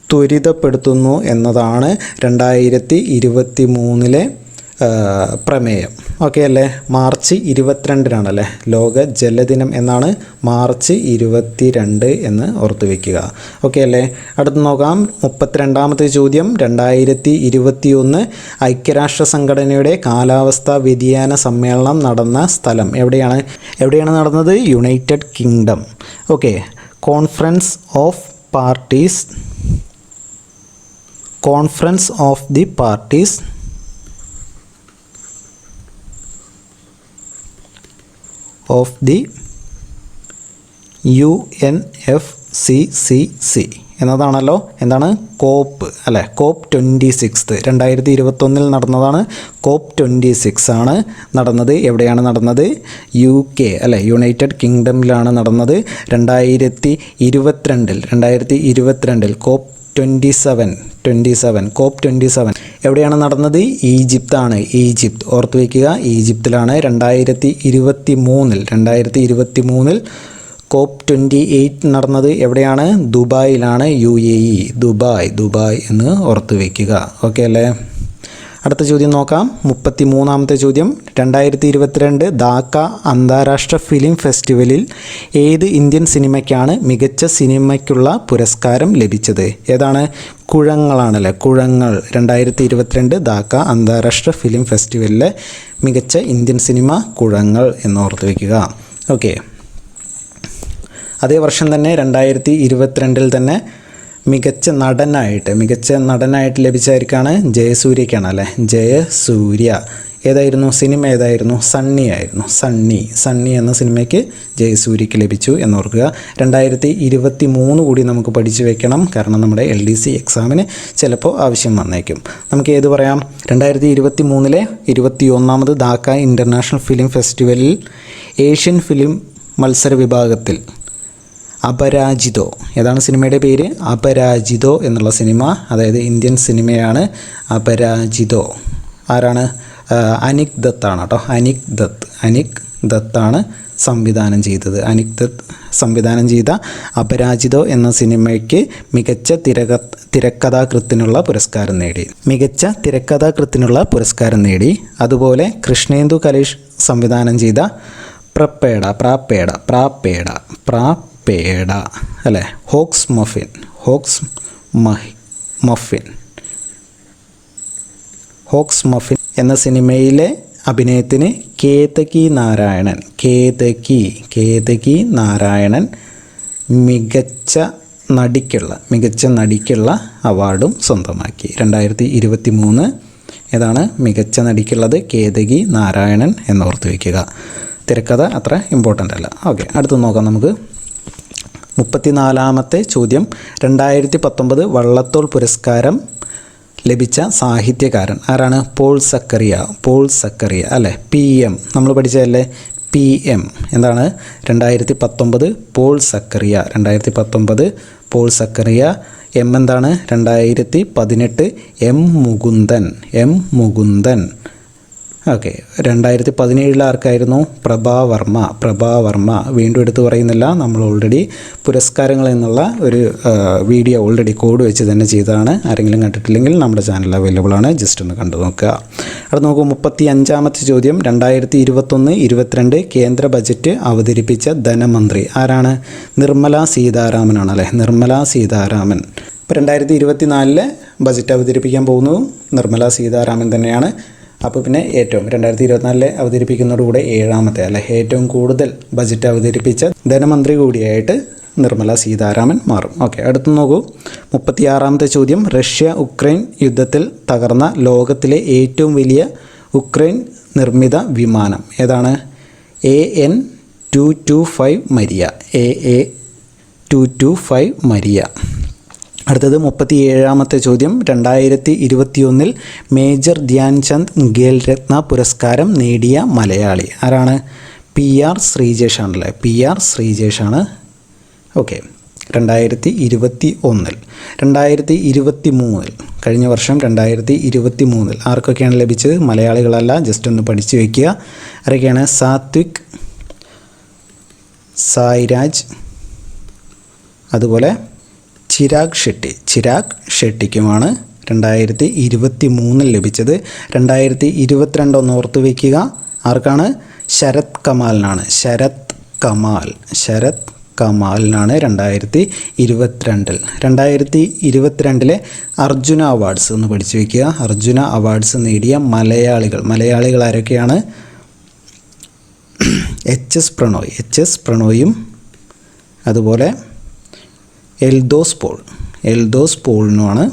ത്വരിതപ്പെടുത്തുന്നു എന്നതാണ് 2023 പ്രമേയം. ഓക്കെ അല്ലേ? മാർച്ച് 22 ലോക ജലദിനം എന്നാണ്, മാർച്ച് 22 എന്ന് ഓർത്തു വയ്ക്കുക. ഓക്കെ അല്ലേ? അടുത്ത് നോക്കാം 32ാമത്തെ ചോദ്യം. 2021 ഐക്യരാഷ്ട്ര സംഘടനയുടെ കാലാവസ്ഥാ വ്യതിയാന സമ്മേളനം നടന്ന സ്ഥലം എവിടെയാണ് നടന്നത്? United kingdom. Okay. Conference of the parties of the UNFCCC എന്നതാണല്ലോ. എന്താണ്? കോപ്പ് അല്ലേ? COP 26 2021 നടന്നതാണ്. COP 26 ആണ് നടന്നത്. എവിടെയാണ് നടന്നത്? UK അല്ലേ? യുണൈറ്റഡ് കിങ്ഡമിലാണ് നടന്നത്. 2022 COP 27 COP 27 എവിടെയാണ് നടന്നത്? ഈജിപ്താണ്. ഈജിപ്ത് ഓർത്ത് വയ്ക്കുക, ഈജിപ്തിലാണ്. 2023 COP 28 നടന്നത് എവിടെയാണ്? ദുബായിലാണ്. UAE ദുബായ് എന്ന് ഓർത്ത് വയ്ക്കുക. ഓക്കെ അല്ലേ? അടുത്ത ചോദ്യം നോക്കാം. 33ാമത്തെ ചോദ്യം. 2022 ധാക്ക അന്താരാഷ്ട്ര ഫിലിം ഫെസ്റ്റിവലിൽ ഏത് ഇന്ത്യൻ സിനിമയ്ക്കാണ് മികച്ച സിനിമയ്ക്കുള്ള പുരസ്കാരം ലഭിച്ചത്? ഏതാണ്? കുഴങ്ങളാണല്ലേ? കുഴങ്ങൾ. 2022 ധാക്ക അന്താരാഷ്ട്ര ഫിലിം ഫെസ്റ്റിവലിലെ മികച്ച ഇന്ത്യൻ സിനിമ കുഴങ്ങൾ എന്ന് ഓർത്ത് വയ്ക്കുക. ഓക്കെ. അതേ വർഷം തന്നെ 2022 തന്നെ മികച്ച നടനായിട്ട് ലഭിച്ചായിരിക്കാണ് ജയസൂര്യക്കാണ് അല്ലേ? ജയസൂര്യ. ഏതായിരുന്നു സിനിമ? ഏതായിരുന്നു? സണ്ണി എന്ന സിനിമയ്ക്ക് ജയസൂര്യക്ക് ലഭിച്ചു എന്നോർക്കുക. 2023 കൂടി നമുക്ക് പഠിച്ചു വെക്കണം, കാരണം നമ്മുടെ LDC എക്സാമിന് ചിലപ്പോൾ ആവശ്യം വന്നേക്കും. നമുക്ക് ഏത് പറയാം? 2023 21ാമത് ധാക്ക ഇൻ്റർനാഷണൽ ഫിലിം ഫെസ്റ്റിവലിൽ ഏഷ്യൻ ഫിലിം മത്സര വിഭാഗത്തിൽ അപരാജിതോ. ഏതാണ് സിനിമയുടെ പേര്? അപരാജിതോ എന്നുള്ള സിനിമ, അതായത് ഇന്ത്യൻ സിനിമയാണ് അപരാജിതോ. ആരാണ്? അനിക് ദത്താണ് കേട്ടോ. അനിക് ദത്താണ് സംവിധാനം ചെയ്തത്. അനിക് ദത്ത് സംവിധാനം ചെയ്ത അപരാജിതോ എന്ന സിനിമയ്ക്ക് മികച്ച തിരക്കഥാകൃത്തിനുള്ള പുരസ്കാരം നേടി. അതുപോലെ കൃഷ്ണേന്ദു കലേഷ് സംവിധാനം ചെയ്ത പ്രാപ്പേട അല്ലേ? ഹോക്സ് മഫിൻ എന്ന സിനിമയിലെ അഭിനയത്തിന് കേതകി നാരായണൻ മികച്ച നടിക്കുള്ള അവാർഡും സ്വന്തമാക്കി. 2023 ഏതാണ് മികച്ച നടിക്കുള്ളത്? കേതകി നാരായണൻ എന്നോർത്ത് വയ്ക്കുക. തിരക്കഥ അത്ര ഇമ്പോർട്ടൻ്റ് അല്ല. ഓക്കെ. അടുത്ത് നോക്കാം നമുക്ക്. 34ാമത്തെ ചോദ്യം. 2019 വള്ളത്തോൾ പുരസ്കാരം ലഭിച്ച സാഹിത്യകാരൻ ആരാണ്? പോൾ സക്കറിയ അല്ലേ? PM നമ്മൾ പഠിച്ചതല്ലേ? PM എന്താണ്? 2019 പോൾ സക്കറിയ. M എന്താണ്? 2018 M മുകുന്ദൻ. ഓക്കെ. 2017 ആർക്കായിരുന്നു? പ്രഭാവർമ്മ. വീണ്ടും എടുത്തു പറയുന്നില്ല, നമ്മൾ ഓൾറെഡി പുരസ്കാരങ്ങൾ എന്നുള്ള ഒരു വീഡിയോ ഓൾറെഡി കോഡ് വെച്ച് തന്നെ ചെയ്തതാണ്. ആരെങ്കിലും കണ്ടിട്ടില്ലെങ്കിൽ നമ്മുടെ ചാനൽ അവൈലബിൾ ആണ്, ജസ്റ്റ് ഒന്ന് കണ്ടു നോക്കുക. അവിടെ നോക്കൂ. 35ാമത്തെ ചോദ്യം. 2021-22 കേന്ദ്ര ബജറ്റ് അവതരിപ്പിച്ച ധനമന്ത്രി ആരാണ്? നിർമ്മല സീതാരാമനാണ് അല്ലേ? നിർമ്മല സീതാരാമൻ. ഇപ്പോൾ 2024 ബജറ്റ് അവതരിപ്പിക്കാൻ പോകുന്നതും നിർമ്മല സീതാരാമൻ തന്നെയാണ്. അപ്പോൾ പിന്നെ ഏറ്റവും 2024 അവതരിപ്പിക്കുന്നതോടുകൂടെ 7ാമത്തെ അല്ലെ ഏറ്റവും കൂടുതൽ ബജറ്റ് അവതരിപ്പിച്ച ധനമന്ത്രി കൂടിയായിട്ട് നിർമ്മല സീതാരാമൻ മാറും. ഓക്കെ. അടുത്ത് നോക്കൂ. 36ാമത്തെ ചോദ്യം. റഷ്യ ഉക്രൈൻ യുദ്ധത്തിൽ തകർന്ന ലോകത്തിലെ ഏറ്റവും വലിയ ഉക്രൈൻ നിർമ്മിത വിമാനം ഏതാണ്? AN-225 Maria. AA-225 Maria. അടുത്തത് 37ാമത്തെ ചോദ്യം. 2021 മേജർ ധ്യാൻചന്ദ് ഖേൽ രത്ന പുരസ്കാരം നേടിയ മലയാളി ആരാണ്? PR ശ്രീജേഷ് ആണല്ലേ? PR ശ്രീജേഷാണ് okay, 2021. 2023 കഴിഞ്ഞ വർഷം 2023 ആർക്കൊക്കെയാണ് ലഭിച്ചത്? മലയാളികളല്ല, ജസ്റ്റ് ഒന്ന് പഠിച്ചു വയ്ക്കുക. ആരൊക്കെയാണ്? സാത്വിക്, സായിരാജ്, അതുപോലെ ചിരാഗ് ഷെട്ടിക്കുമാണ് 2023 ലഭിച്ചത്. 2022 ഒന്ന് ഓർത്ത് വയ്ക്കുക. ആർക്കാണ്? ശരത് കമാലിനാണ്. ശരത് കമാലിനാണ് 2022. 2022 അർജുന അവാർഡ്സ് ഒന്ന് പഠിച്ചു വയ്ക്കുക. അർജുന അവാർഡ്സ് നേടിയ മലയാളികൾ ആരൊക്കെയാണ്? എച്ച് എസ് പ്രണോയും അതുപോലെ എൽദോസ് പോളിനുമാണ്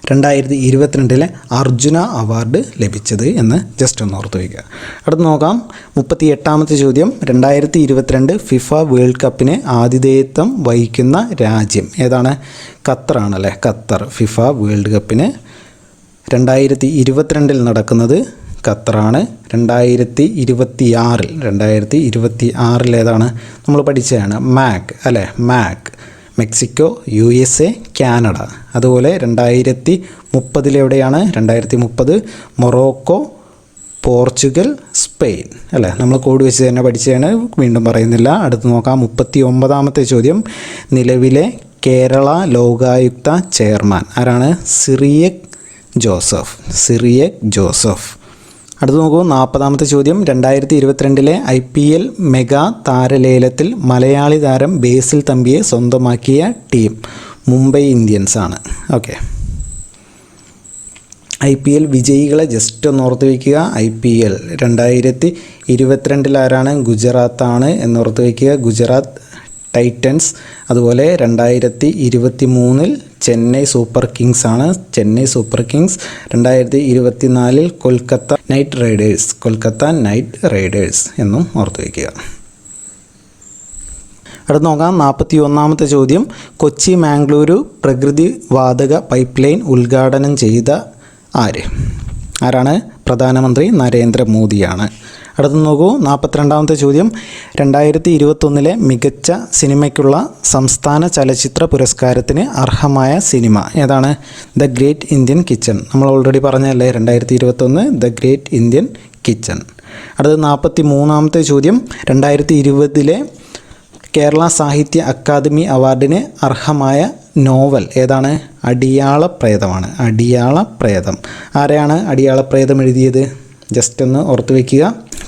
2022 അർജുന അവാർഡ് ലഭിച്ചത് എന്ന് ജസ്റ്റ് ഒന്ന് ഓർത്ത് വയ്ക്കുക. അടുത്ത് നോക്കാം 38ാമത്തെ ചോദ്യം. 2022 ഫിഫ വേൾഡ് കപ്പിന് ആതിഥേയത്വം വഹിക്കുന്ന രാജ്യം ഏതാണ്? ഖത്തറാണല്ലേ. ഖത്തർ ഫിഫ വേൾഡ് കപ്പിന് 2022 നടക്കുന്നത് ഖത്തറാണ്. 2026 ഏതാണ്? നമ്മൾ പഠിച്ചതാണ് മാക് അല്ലേ. Mexico, USA, Canada. അതുപോലെ 2030 എവിടെയാണ്? 2030 മൊറോക്കോ, പോർച്ചുഗൽ, സ്പെയിൻ അല്ലേ. നമ്മൾ കോഡ് വെച്ച് തന്നെ പഠിച്ചതാണ്, വീണ്ടും പറയുന്നില്ല. അടുത്ത് നോക്കാം 39ാമത്തെ ചോദ്യം. നിലവിലെ കേരള ലോകായുക്ത ചെയർമാൻ ആരാണ്? സിറിയക് ജോസഫ്. അടുത്ത് നോക്കൂ 40ാമത്തെ ചോദ്യം. 2022 IPL മെഗാ താരലേലത്തിൽ മലയാളി താരം ബേസിൽ തമ്പിയെ സ്വന്തമാക്കിയ ടീം മുംബൈ ഇന്ത്യൻസ് ആണ്. ഓക്കെ, IPL വിജയികളെ ജസ്റ്റ് ഒന്ന് ഓർത്ത് വയ്ക്കുക. IPL 2022 ആരാണ്? ഗുജറാത്താണ് എന്നോർത്ത് വയ്ക്കുക. ഗുജറാത്ത് ടൈറ്റൻസ്. അതുപോലെ 2023 ചെന്നൈ സൂപ്പർ കിങ്സ് ആണ്. 2024 കൊൽക്കത്ത നൈറ്റ് റൈഡേഴ്സ് എന്നും ഓർത്ത് വയ്ക്കുക. അടുത്ത് നോക്കാം 41ാമത്തെ ചോദ്യം. കൊച്ചി മാംഗ്ലൂരു പ്രകൃതി വാതക പൈപ്പ് ലൈൻ ഉദ്ഘാടനം ചെയ്ത ആരാണ്? പ്രധാനമന്ത്രി നരേന്ദ്രമോദിയാണ്. അടുത്ത് നോക്കൂ 42ാമത്തെ ചോദ്യം. 2021 മികച്ച സിനിമയ്ക്കുള്ള സംസ്ഥാന ചലച്ചിത്ര പുരസ്കാരത്തിന് അർഹമായ സിനിമ ഏതാണ്? The great Indian kitchen. നമ്മൾ ഓൾറെഡി പറഞ്ഞല്ലേ 2021 ദ ഗ്രേറ്റ് ഇന്ത്യൻ കിച്ചൺ. അടുത്ത 43ാമത്തെ ചോദ്യം. 2020 കേരള സാഹിത്യ അക്കാദമി അവാർഡിന് അർഹമായ നോവൽ ഏതാണ്? അടിയാളപ്രേതമാണ്. അടിയാളപ്രേതം. ആരെയാണ് അടിയാളപ്രേതം എഴുതിയത്? ജസ്റ്റ് ഒന്ന് ഓർത്ത് വയ്ക്കുക.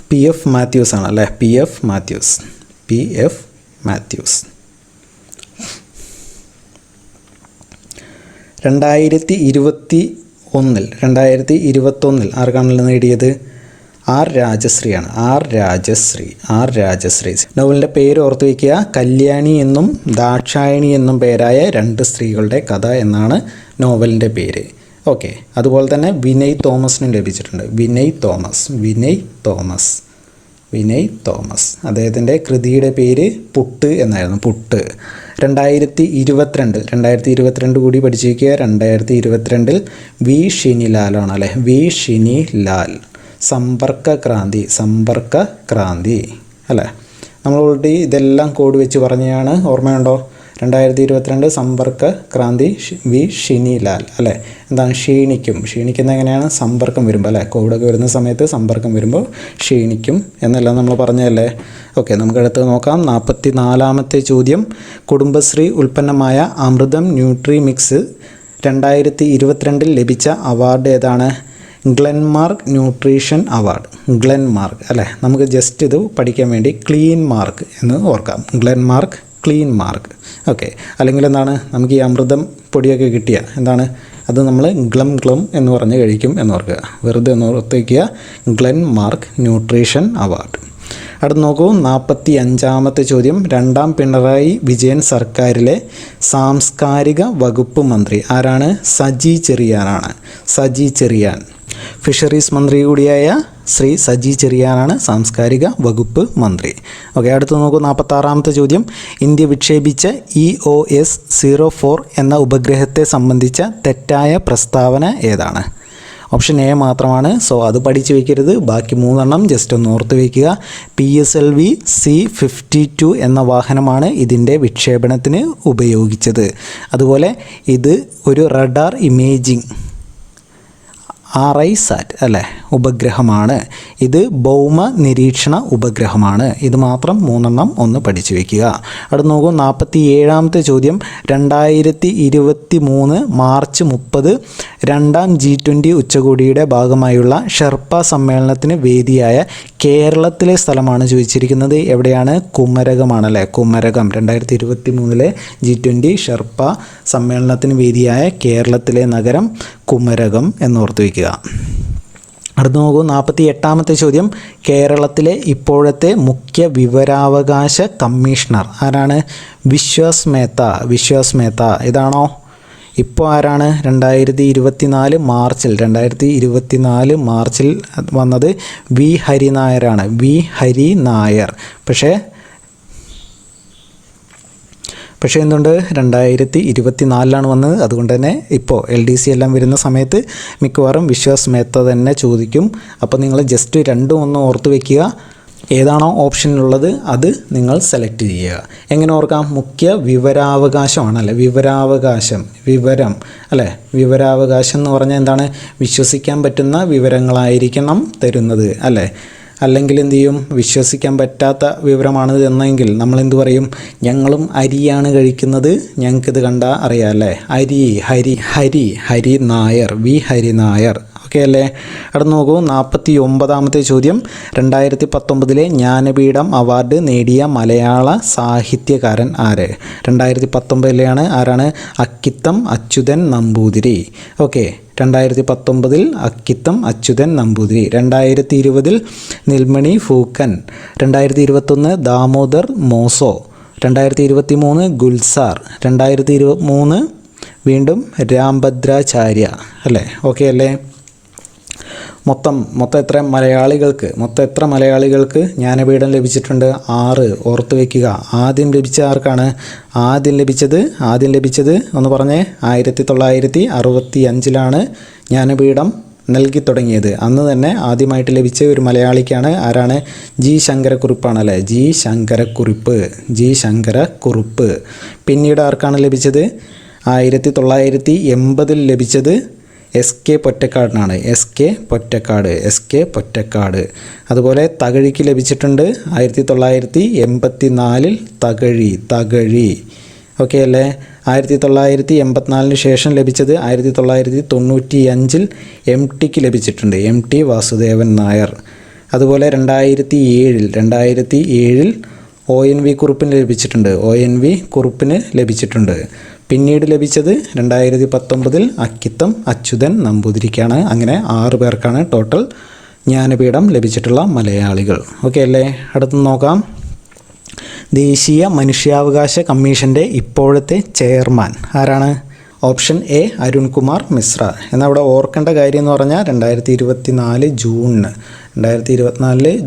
PF മാത്യൂസ് ആണ് അല്ലേ. PF മാത്യൂസ്. 2021 ആർക്കാണല്ലോ നേടിയത്? ആർ രാജശ്രീയാണ്. ആർ രാജശ്രീ. നോവലിൻ്റെ പേര് ഓർത്ത് വയ്ക്കുക. കല്യാണി എന്നും ദാക്ഷായണി എന്നും പേരായ 2 സ്ത്രീകളുടെ കഥ എന്നാണ് നോവലിൻ്റെ പേര്. ഓക്കെ, അതുപോലെ തന്നെ വിനയ് തോമസിനും ലഭിച്ചിട്ടുണ്ട്. വിനയ് തോമസ്. അദ്ദേഹത്തിൻ്റെ കൃതിയുടെ പേര് പുട്ട് എന്നായിരുന്നു. പുട്ട്. 2022 കൂടി പഠിച്ചു വയ്ക്കുക. 2022 വി ഷിനിലാലാണ് അല്ലേ. വി ഷിനിലാൽ. സമ്പർക്ക ക്രാന്തി അല്ലേ. നമ്മൾ ഓൾറെഡി ഇതെല്ലാം കോഡ് വെച്ച് പറഞ്ഞതാണ്, ഓർമ്മയുണ്ടോ? 2022 സമ്പർക്ക ക്രാന്തി വി ഷിനിലാൽ അല്ലേ. എന്താണ്? ക്ഷീണിക്കുന്ന എങ്ങനെയാണ്? സമ്പർക്കം വരുമ്പോൾ അല്ലേ. കോവിഡൊക്കെ വരുന്ന സമയത്ത് സമ്പർക്കം വരുമ്പോൾ ക്ഷീണിക്കും എന്നെല്ലാം നമ്മൾ പറഞ്ഞതല്ലേ. ഓക്കെ, നമുക്ക് അടുത്ത് നോക്കാം 44ാമത്തെ ചോദ്യം. കുടുംബശ്രീ ഉൽപ്പന്നമായ അമൃതം ന്യൂട്രി മിക്സ് 2022 ലഭിച്ച അവാർഡ് ഏതാണ്? Glenmark nutrition award. ഗ്ലെൻമാർക്ക് അല്ലേ. നമുക്ക് ജസ്റ്റ് ഇത് പഠിക്കാൻ വേണ്ടി ക്ലീൻ മാർക്ക് എന്ന് ഓർക്കാം. Glenmark, clean mark. ഓക്കെ, അല്ലെങ്കിൽ എന്താണ്? നമുക്ക് ഈ അമൃതം പൊടിയൊക്കെ കിട്ടിയ എന്താണ്? അത് നമ്മൾ ഗ്ലം എന്ന് പറഞ്ഞ് കഴിക്കും എന്നോർക്കുക. വെറുതെ ഒന്ന് ഓർത്ത് വയ്ക്കുക. Glenmark nutrition award. അടുത്ത് നോക്കൂ 45ാമത്തെ ചോദ്യം. 2ാം പിണറായി വിജയൻ സർക്കാരിലെ സാംസ്കാരിക വകുപ്പ് മന്ത്രി ആരാണ്? സജി ചെറിയാൻ. ഫിഷറീസ് മന്ത്രി കൂടിയായ ശ്രീ സജി ചെറിയാനാണ് സാംസ്കാരിക വകുപ്പ് മന്ത്രി. ഓക്കെ, അടുത്ത് നോക്കൂ 46ാമത്തെ ചോദ്യം. ഇന്ത്യ വിക്ഷേപിച്ച EOS-04 എന്ന ഉപഗ്രഹത്തെ സംബന്ധിച്ച തെറ്റായ പ്രസ്താവന ഏതാണ്? ഓപ്ഷൻ എ മാത്രമാണ്. സോ അത് പഠിച്ച് വയ്ക്കരുത്. ബാക്കി 3 ജസ്റ്റ് ഒന്ന് ഓർത്ത് വയ്ക്കുക. PSLV C-52 എന്ന വാഹനമാണ് ഇതിൻ്റെ വിക്ഷേപണത്തിന് ഉപയോഗിച്ചത്. അതുപോലെ ഇത് ഒരു റഡാർ ഇമേജിംഗ് RISAT അല്ലേ ഉപഗ്രഹമാണ്. ഇത് ഭൗമ നിരീക്ഷണ ഉപഗ്രഹമാണ്. ഇത് മാത്രം 3 ഒന്ന് പഠിച്ചു വയ്ക്കുക. അടുത്ത് നോക്കൂ, 47ാമത്തെ ചോദ്യം. 2023 മാർച്ച് 30 2ാം G20 ഉച്ചകോടിയുടെ ഭാഗമായുള്ള ഷെർപ്പ സമ്മേളനത്തിന് വേദിയായ കേരളത്തിലെ സ്ഥലമാണ് ചോദിച്ചിരിക്കുന്നത്. എവിടെയാണ്? കുമരകമാണല്ലേ. കുമരകം 2023 G20 ഷെർപ്പ സമ്മേളനത്തിന് വേദിയായ കേരളത്തിലെ നഗരം കുമരകം എന്നോർത്ത് വയ്ക്കുക. അടുത്ത് നോക്കൂ, 48ാമത്തെ ചോദ്യം. കേരളത്തിലെ ഇപ്പോഴത്തെ മുഖ്യ വിവരാവകാശ കമ്മീഷണർ ആരാണ്? വിശ്വാസ് മേത്ത. വിശ്വാസ് മേത്ത ഇതാണോ? ഇപ്പോൾ ആരാണ്? 2024 മാർച്ചിൽ വന്നത് വി ഹരിനായരാണ്. വി ഹരി നായർ. പക്ഷേ എന്തുണ്ട്? 2024 വന്നത്. അതുകൊണ്ട് തന്നെ ഇപ്പോൾ LDC എല്ലാം വരുന്ന സമയത്ത് മിക്കവാറും വിശ്വാസ് മേത്ത തന്നെ ചോദിക്കും. അപ്പോൾ നിങ്ങൾ ജസ്റ്റ് 2 ഒന്ന് ഓർത്ത് വയ്ക്കുക. ഏതാണോ ഓപ്ഷനിലുള്ളത് അത് നിങ്ങൾ സെലക്ട് ചെയ്യുക. എങ്ങനെ ഓർക്കാം? മുഖ്യ വിവരാവകാശമാണല്ലേ. വിവരം അല്ലേ. വിവരാവകാശം എന്ന് പറഞ്ഞാൽ എന്താണ്? വിശ്വസിക്കാൻ പറ്റുന്ന വിവരങ്ങളായിരിക്കണം തരുന്നത് അല്ലേ. അല്ലെങ്കിൽ എന്തു ചെയ്യും? വിശ്വസിക്കാൻ പറ്റാത്ത വിവരമാണ് എന്നെങ്കിൽ നമ്മൾ എന്തു പറയും? ഞങ്ങളും അരിയാണ് കഴിക്കുന്നത്, ഞങ്ങൾക്കിത് കണ്ടാൽ അറിയാം അല്ലേ. ഹരി നായർ. വി ഹരി നായർ. ഓക്കെ അല്ലേ. അവിടെ നോക്കൂ, 49ാമത്തെ ചോദ്യം. 2019 ജ്ഞാനപീഠം അവാർഡ് നേടിയ മലയാള സാഹിത്യകാരൻ ആര്? 2019 ആരാണ്? അക്കിത്തം അച്യുതൻ നമ്പൂതിരി. ഓക്കെ, 2019 അക്കിത്തം അച്യുതൻ നമ്പൂതിരി. 2020 നെൽമണി ഫൂക്കൻ. 2021 ദാമോദർ മോസോ. 2023 ഗുൽസാർ. 2023 വീണ്ടും രാംഭദ്രാചാര്യ അല്ലേ. ഓക്കെ അല്ലേ. മൊത്തം എത്ര മലയാളികൾക്ക് ജ്ഞാനപീഠം ലഭിച്ചിട്ടുണ്ട്? 6. ഓർത്ത് വയ്ക്കുക. ആദ്യം ലഭിച്ച ആർക്കാണ്? ആദ്യം ലഭിച്ചത് ഒന്ന് പറഞ്ഞേ. 1965 ജ്ഞാനപീഠം നൽകി തുടങ്ങിയത്. അന്ന് തന്നെ ആദ്യമായിട്ട് ലഭിച്ച ഒരു മലയാളിക്കാണ്. ആരാണ്? ജി ശങ്കരക്കുറുപ്പാണല്ലേ. ജി ശങ്കരക്കുറുപ്പ്. പിന്നീട് ആർക്കാണ് ലഭിച്ചത്? 1980 ലഭിച്ചത് SK പൊറ്റക്കാടിനാണ്. SK പൊറ്റക്കാട്. അതുപോലെ തകഴിക്ക് ലഭിച്ചിട്ടുണ്ട് 1984 തകഴി. ഓക്കെ അല്ലേ. 1984 ശേഷം ലഭിച്ചത് 1995 MTക്ക് ലഭിച്ചിട്ടുണ്ട്. MT വാസുദേവൻ നായർ. അതുപോലെ 2007 ONV കുറുപ്പിന് ലഭിച്ചിട്ടുണ്ട്. പിന്നീട് ലഭിച്ചത് 2019 അക്കിത്തം അച്യുതൻ നമ്പൂതിരിക്കാണ്. അങ്ങനെ 6 പേർക്കാണ് ടോട്ടൽ ജ്ഞാനപീഠം ലഭിച്ചിട്ടുള്ള മലയാളികൾ. ഓക്കെ അല്ലേ. അടുത്ത് നോക്കാം, ദേശീയ മനുഷ്യാവകാശ കമ്മീഷൻ്റെ ഇപ്പോഴത്തെ ചെയർമാൻ ആരാണ്? Option A Arunkumar Mishra. എന്നാൽ അവിടെ ഓർക്കേണ്ട കാര്യം എന്ന് പറഞ്ഞാൽ 2024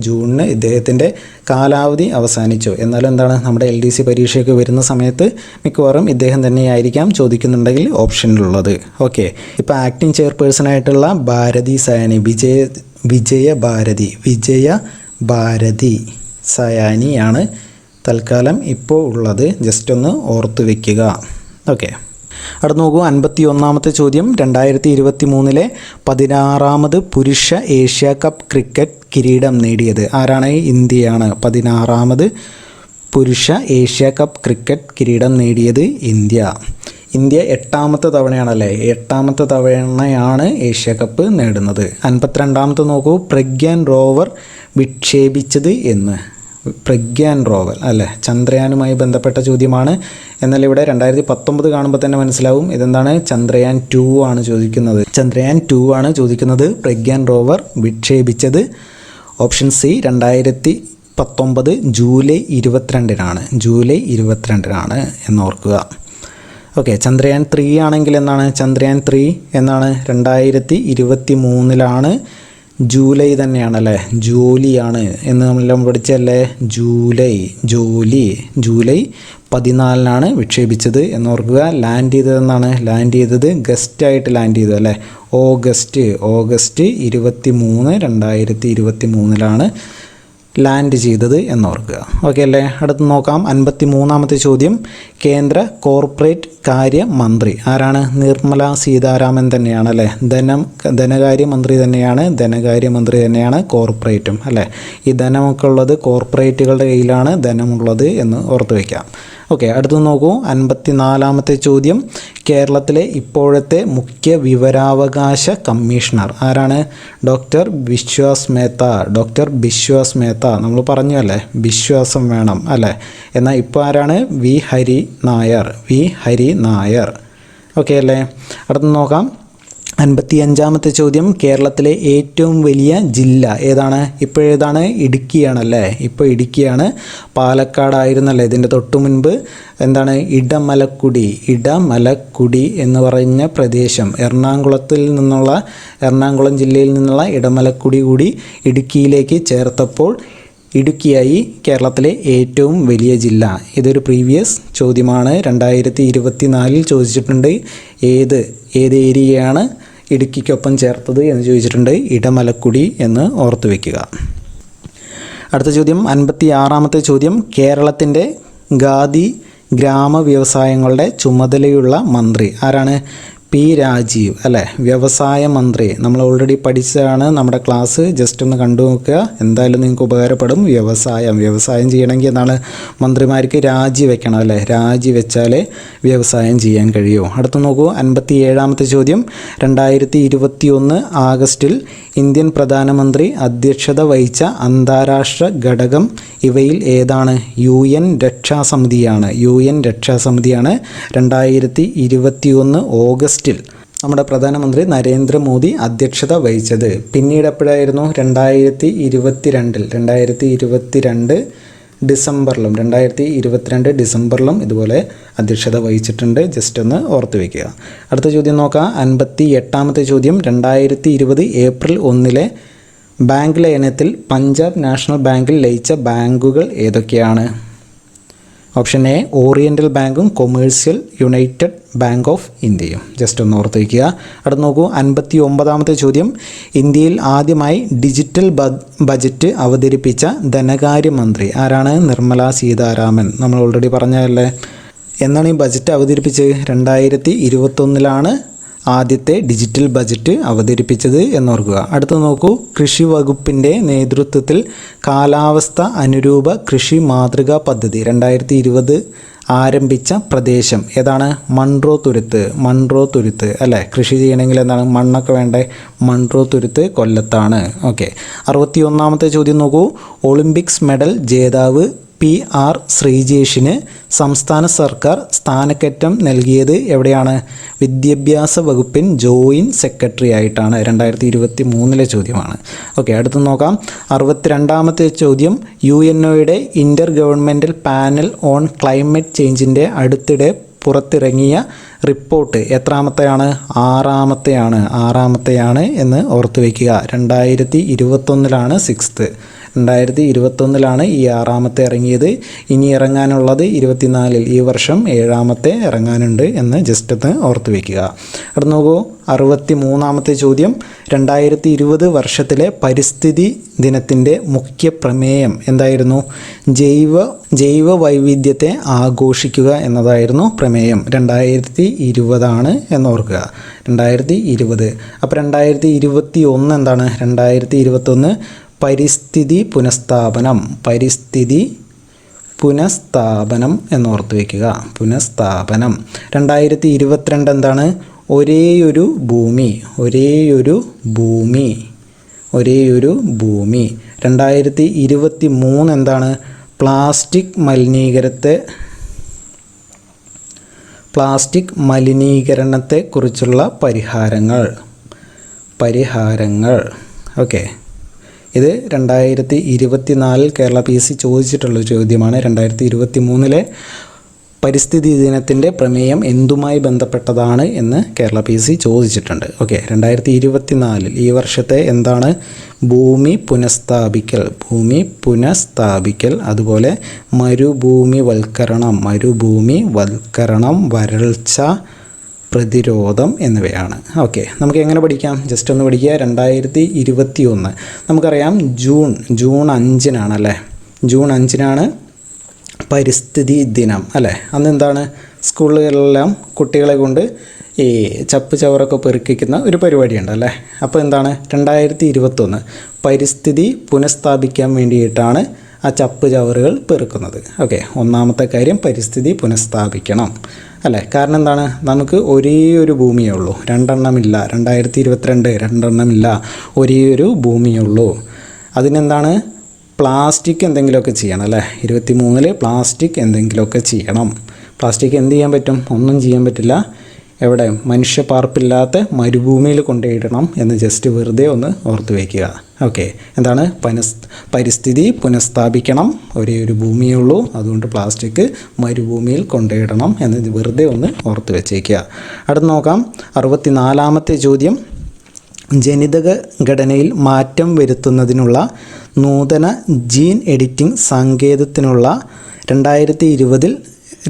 ജൂണിന് ഇദ്ദേഹത്തിൻ്റെ കാലാവധി അവസാനിച്ചു. എന്നാലും എന്താണ്, നമ്മുടെ LDC പരീക്ഷയൊക്കെ വരുന്ന സമയത്ത് മിക്കവാറും ഇദ്ദേഹം തന്നെയായിരിക്കാം ചോദിക്കുന്നുണ്ടെങ്കിൽ ഓപ്ഷനിലുള്ളത്. ഓക്കെ, ഇപ്പോൾ ആക്ടിംഗ് ചെയർപേഴ്സണായിട്ടുള്ള ഭാരതി സയാനി, വിജയ ഭാരതി സയാനിയാണ് തൽക്കാലം ഇപ്പോൾ ഉള്ളത്. ജസ്റ്റ് ഒന്ന് ഓർത്ത് വയ്ക്കുക. ഓക്കെ, അടുത്ത് നോക്കൂ, 51ാമത്തെ ചോദ്യം. 2023 16ാമത് പുരുഷ ഏഷ്യ കപ്പ് ക്രിക്കറ്റ് കിരീടം നേടിയത് ആരാണ്? ഇന്ത്യയാണ്. 16ാമത് പുരുഷ ഏഷ്യ കപ്പ് ക്രിക്കറ്റ് കിരീടം നേടിയത് ഇന്ത്യ. 8ാമത്തെ തവണയാണല്ലേ. 8ാമത്തെ തവണയാണ് ഏഷ്യ കപ്പ് നേടുന്നത്. 52ാമത്തെ നോക്കൂ, പ്രഗ്യാൻ റോവർ വിക്ഷേപിച്ചത് എന്ന്. പ്രഗ്യാൻ റോവർ അല്ലേ, ചന്ദ്രയാനുമായി ബന്ധപ്പെട്ട ചോദ്യമാണ്. എന്നാൽ ഇവിടെ 2019 കാണുമ്പോൾ തന്നെ മനസ്സിലാവും ഇതെന്താണ്, ചന്ദ്രയാൻ 2 ആണ് ചോദിക്കുന്നത്. പ്രഗ്യാൻ റോവർ വിക്ഷേപിച്ചത് ഓപ്ഷൻ സി 2019 ജൂലൈ 22 എന്നോർക്കുക. ഓക്കെ, ചന്ദ്രയാൻ 3 ആണെങ്കിൽ എന്നാണ്? ചന്ദ്രയാൻ 3 എന്നാണ് 2023 ജൂലൈ തന്നെയാണല്ലേ, ജൂലിയാണ് എന്ന് നമ്മളെല്ലാം പഠിച്ചല്ലേ. ജൂലൈ 14 വിക്ഷേപിച്ചത് എന്നോർക്കുക. ലാൻഡ് ചെയ്തതെന്നാണ്, ലാൻഡ് ചെയ്തത് ഗസ്റ്റായിട്ട് ലാൻഡ് ചെയ്തു അല്ലേ. ഓഗസ്റ്റ് 23, 2023 ലാൻഡ് ചെയ്തത് എന്നോർക്കുക. ഓക്കെ അല്ലേ. അടുത്ത് നോക്കാം 53ാമത്തെ ചോദ്യം. കേന്ദ്ര കോർപ്പറേറ്റ് കാര്യമന്ത്രി ആരാണ്? നിർമ്മല സീതാരാമൻ തന്നെയാണ് അല്ലേ. ധനകാര്യമന്ത്രി തന്നെയാണ് കോർപ്പറേറ്റും അല്ലേ. ഈ ധനമൊക്കെ ഉള്ളത് കോർപ്പറേറ്റുകളുടെ കയ്യിലാണ് ധനമുള്ളത് എന്ന് ഓർത്ത് വയ്ക്കാം. ഓക്കെ, അടുത്ത് നോക്കൂ 54ാമത്തെ ചോദ്യം. കേരളത്തിലെ ഇപ്പോഴത്തെ മുഖ്യ വിവരാവകാശ കമ്മീഷണർ ആരാണ്? ഡോക്ടർ ബിശ്വാസ് മേത്ത. നമ്മൾ പറഞ്ഞു അല്ലേ, വിശ്വാസം വേണം അല്ലേ. എന്നാൽ ഇപ്പോൾ ആരാണ്? വി ഹരി നായർ. ഓക്കെ അല്ലേ. അടുത്ത് നോക്കാം 55ാമത്തെ ചോദ്യം. കേരളത്തിലെ ഏറ്റവും വലിയ ജില്ല ഏതാണ്? ഇപ്പോഴേതാണ്? ഇടുക്കിയാണല്ലേ. ഇപ്പോൾ ഇടുക്കിയാണ്. പാലക്കാടായിരുന്നല്ലേ ഇതിൻ്റെ തൊട്ടു മുൻപ്. എന്താണ്? ഇടമലക്കുടി എന്ന് പറഞ്ഞ പ്രദേശം എറണാകുളം ജില്ലയിൽ നിന്നുള്ള ഇടമലക്കുടി കൂടി ഇടുക്കിയിലേക്ക് ചേർത്തപ്പോൾ ഇടുക്കിയായി കേരളത്തിലെ ഏറ്റവും വലിയ ജില്ല. ഇതൊരു പ്രീവിയസ് ചോദ്യമാണ്. 2024 ചോദിച്ചിട്ടുണ്ട്. ഏത് ഏരിയയാണ് ഇടുക്കിക്കൊപ്പം ചേർത്തത് എന്ന് ചോദിച്ചിട്ടുണ്ട്. ഇടമലക്കുടി എന്ന് ഓർത്തു വയ്ക്കുക. അടുത്ത ചോദ്യം 56ാമത്തെ ചോദ്യം. കേരളത്തിൻ്റെ ഖാദി ഗ്രാമ വ്യവസായങ്ങളുടെ ചുമതലയുള്ള മന്ത്രി ആരാണ്? പി രാജീവ് അല്ലേ. വ്യവസായ മന്ത്രി നമ്മൾ ഓൾറെഡി പഠിച്ചതാണ്. നമ്മുടെ ക്ലാസ് ജസ്റ്റ് ഒന്ന് കണ്ടു നോക്കുക, എന്തായാലും നിങ്ങൾക്ക് ഉപകാരപ്പെടും. വ്യവസായം ചെയ്യണമെങ്കിൽ എന്താണ്? മന്ത്രിമാർക്ക് രാജിവെക്കണം അല്ലേ. രാജിവെച്ചാലേ വ്യവസായം ചെയ്യാൻ കഴിയൂ. അടുത്ത് നോക്കൂ 57ാമത്തെ ചോദ്യം. 2021 ആഗസ്റ്റിൽ ഇന്ത്യൻ പ്രധാനമന്ത്രി അധ്യക്ഷത വഹിച്ച അന്താരാഷ്ട്ര ഘടകം ഇവയിൽ ഏതാണ്? UN രക്ഷാസമിതിയാണ്. 2021 ഓഗസ്റ്റിൽ നമ്മുടെ പ്രധാനമന്ത്രി നരേന്ദ്രമോദി അധ്യക്ഷത വഹിച്ചത്. പിന്നീട് എപ്പോഴായിരുന്നു? 2022 ഡിസംബറിലും ഇതുപോലെ അധ്യക്ഷത വഹിച്ചിട്ടുണ്ട്. ജസ്റ്റ് ഒന്ന് ഓർത്ത് വയ്ക്കുക. അടുത്ത ചോദ്യം നോക്കാം 58ാമത്തെ ചോദ്യം. 2020 ഏപ്രിൽ 1 ബാങ്ക് ലയനത്തിൽ പഞ്ചാബ് നാഷണൽ ബാങ്കിൽ ലയിച്ച ബാങ്കുകൾ ഏതൊക്കെയാണ്? ഓപ്ഷൻ എ ഓറിയൻ്റൽ ബാങ്കും കൊമേഴ്സ്യൽ യുണൈറ്റഡ് ബാങ്ക് ഓഫ് ഇന്ത്യയും. ജസ്റ്റ് ഒന്ന് ഓർത്ത് വയ്ക്കുക. അടുത്ത് നോക്കൂ 59ാമത്തെ ചോദ്യം. ഇന്ത്യയിൽ ആദ്യമായി ഡിജിറ്റൽ ബജറ്റ് അവതരിപ്പിച്ച ധനകാര്യമന്ത്രി ആരാണ്? നിർമ്മല സീതാരാമൻ. നമ്മൾ ഓൾറെഡി പറഞ്ഞതല്ലേ. എന്നാണ് ഈ ബജറ്റ് അവതരിപ്പിച്ചത്? 2021 ആദ്യത്തെ ഡിജിറ്റൽ ബജറ്റ് അവതരിപ്പിച്ചത് എന്നോർക്കുക. അടുത്ത് നോക്കൂ കൃഷി വകുപ്പിൻ്റെ നേതൃത്വത്തിൽ കാലാവസ്ഥ അനുരൂപ കൃഷി മാതൃകാ പദ്ധതി 2020 ആരംഭിച്ച പ്രദേശം ഏതാണ്? മൺട്രോ തുരുത്ത് അല്ലേ. കൃഷി ചെയ്യണമെങ്കിൽ എന്താണ്? മണ്ണൊക്കെ വേണ്ടേ. മൺട്രോ തുരുത്ത് കൊല്ലത്താണ്. ഓക്കെ. 61ാമത്തെ ചോദ്യം നോക്കൂ. ഒളിമ്പിക്സ് മെഡൽ ജേതാവ് PR ശ്രീജേഷിന് സംസ്ഥാന സർക്കാർ സ്ഥാനക്കയറ്റം നൽകിയത് എവിടെയാണ്? വിദ്യാഭ്യാസ വകുപ്പിൻ ജോയിൻറ്റ് സെക്രട്ടറി ആയിട്ടാണ്. 2023 ചോദ്യമാണ്. ഓക്കെ, അടുത്ത് നോക്കാം 62ാമത്തെ ചോദ്യം. UNOയുടെ ഇൻ്റർ ഗവൺമെൻറ്റൽ പാനൽ ഓൺ ക്ലൈമറ്റ് ചേഞ്ചിൻ്റെ അടുത്തിടെ പുറത്തിറങ്ങിയ റിപ്പോർട്ട് എത്രാമത്തെയാണ്? ആറാമത്തെയാണ് എന്ന് ഓർത്ത് വയ്ക്കുക. 2021 6th 2021 ഈ 6ാമത്തെ ഇറങ്ങിയത്. ഇനി ഇറങ്ങാനുള്ളത് 24 ഈ വർഷം 7ാമത്തെ ഇറങ്ങാനുണ്ട് എന്ന് ജസ്റ്റ് ഒന്ന് ഓർത്ത് വയ്ക്കുക. അടുത്ത് നോക്കൂ 63ാമത്തെ ചോദ്യം. 2020 വർഷത്തിലെ പരിസ്ഥിതി ദിനത്തിൻ്റെ മുഖ്യ പ്രമേയം എന്തായിരുന്നു? ജൈവ വൈവിധ്യത്തെ ആഘോഷിക്കുക എന്നതായിരുന്നു പ്രമേയം. 2020 എന്നോർക്കുക. 2020. അപ്പോൾ 2021 എന്താണ്? 2021 പരിസ്ഥിതി പുനഃസ്ഥാപനം എന്നോർത്ത് വയ്ക്കുക. പുനഃസ്ഥാപനം. 2022 എന്താണ്? ഒരേയൊരു ഭൂമി. 2023 എന്താണ്? പ്ലാസ്റ്റിക് മലിനീകരണത്തെക്കുറിച്ചുള്ള പരിഹാരങ്ങൾ. ഓക്കെ, ഇത് 2024 കേരള PSC ചോദിച്ചിട്ടുള്ള ചോദ്യമാണ്. 2023 പരിസ്ഥിതി ദിനത്തിൻ്റെ പ്രമേയം എന്തുമായി ബന്ധപ്പെട്ടതാണ് എന്ന് കേരള PSC ചോദിച്ചിട്ടുണ്ട്. ഓക്കെ, 2024 ഈ വർഷത്തെ എന്താണ്? ഭൂമി പുനഃസ്ഥാപിക്കൽ, അതുപോലെ മരുഭൂമിവൽക്കരണം, വരൾച്ച പ്രതിരോധം എന്നിവയാണ്. ഓക്കെ, നമുക്ക് എങ്ങനെ പഠിക്കാം? ജസ്റ്റ് ഒന്ന് പഠിക്കുക. 2021 നമുക്കറിയാം ജൂൺ 5-നാണ് അല്ലേ? ജൂൺ 5-നാണ് പരിസ്ഥിതി ദിനം അല്ലേ? അന്ന് എന്താണ്? സ്കൂളുകളിലെല്ലാം കുട്ടികളെ കൊണ്ട് ഈ ചപ്പ് ചവറൊക്കെ പെറുക്കിക്കുന്ന ഒരു പരിപാടിയുണ്ട് അല്ലേ? അപ്പോൾ എന്താണ്? 2021 പരിസ്ഥിതി പുനഃസ്ഥാപിക്കാൻ വേണ്ടിയിട്ടാണ് ആ ചപ്പ് ചവറുകൾ പെറുക്കുന്നത്. ഓക്കെ, ഒന്നാമത്തെ കാര്യം പരിസ്ഥിതി പുനഃസ്ഥാപിക്കണം അല്ലേ? കാരണം എന്താണ്? നമുക്ക് ഒരേ ഒരു ഭൂമിയേ ഉള്ളൂ, രണ്ടെണ്ണമില്ല. 2022 രണ്ടെണ്ണമില്ല, ഒരേ ഒരു ഭൂമിയേ ഉള്ളൂ. അതിനെന്താണ്? പ്ലാസ്റ്റിക് എന്തെങ്കിലുമൊക്കെ ചെയ്യണം അല്ലേ? 23 പ്ലാസ്റ്റിക് എന്തെങ്കിലുമൊക്കെ ചെയ്യണം. പ്ലാസ്റ്റിക് എന്ത് ചെയ്യാൻ പറ്റും? ഒന്നും ചെയ്യാൻ പറ്റില്ല. എവിടെ? മനുഷ്യപ്പാർപ്പില്ലാത്ത മരുഭൂമിയിൽ കൊണ്ടുപോയിടണം എന്ന് ജസ്റ്റ് വെറുതെ ഒന്ന് ഓർത്ത് വയ്ക്കുക. ഓക്കെ, എന്താണ്? പരിസ്ഥിതി പുനഃസ്ഥാപിക്കണം, ഒരേ ഒരു ഭൂമിയേ ഉള്ളൂ, അതുകൊണ്ട് പ്ലാസ്റ്റിക് മരുഭൂമിയിൽ കൊണ്ടുപോയിടണം എന്ന് വെറുതെ ഒന്ന് ഓർത്ത് വെച്ചേക്കുക. അടുത്ത് നോക്കാം. 64-ാമത്തെ ചോദ്യം. ജനിതക ഘടനയിൽ മാറ്റം വരുത്തുന്നതിനുള്ള നൂതന ജീൻ എഡിറ്റിംഗ് സങ്കേതത്തിനുള്ള 2020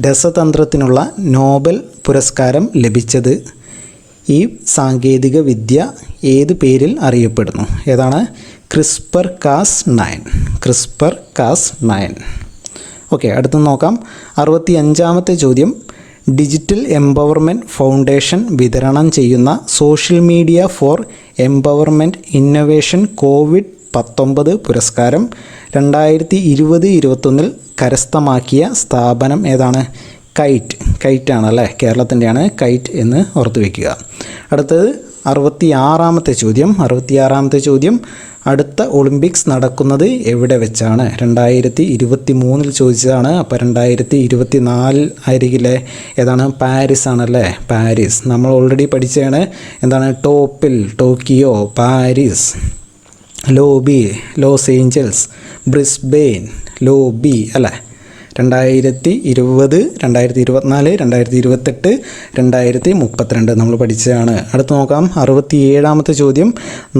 രസതന്ത്രത്തിനുള്ള നോബൽ പുരസ്കാരം ലഭിച്ചത് ഈ സാങ്കേതിക വിദ്യ ഏത് പേരിൽ അറിയപ്പെടുന്നു? ഏതാണ്? CRISPR-Cas9. ഓക്കെ, അടുത്ത് നോക്കാം. 65-ാമത്തെ ചോദ്യം. ഡിജിറ്റൽ എംപവർമെൻറ്റ് ഫൗണ്ടേഷൻ വിതരണം ചെയ്യുന്ന social media for empowerment innovation COVID-19 പുരസ്കാരം 2020-21 കരസ്ഥമാക്കിയ സ്ഥാപനം ഏതാണ്? കൈറ്റ് ആണല്ലേ? കേരളത്തിൻ്റെയാണ് കൈറ്റ് എന്ന് ഓർത്ത് വയ്ക്കുക. അടുത്തത് 66-ാമത്തെ ചോദ്യം. അടുത്ത ഒളിമ്പിക്സ് നടക്കുന്നത് എവിടെ വെച്ചാണ്? 2023 ചോദിച്ചതാണ്. അപ്പോൾ 2024 ആയിരിക്കില്ലേ? ഏതാണ്? പാരീസ് ആണല്ലേ? പാരീസ് നമ്മൾ ഓൾറെഡി പഠിച്ചതാണ്. എന്താണ്? Tokyo, Paris, Los Angeles, Brisbane, lobby അല്ലേ? 2020, 2024, 2028, 2032 നമ്മൾ പഠിച്ചതാണ്. അടുത്ത് നോക്കാം. 67-ാമത്തെ ചോദ്യം.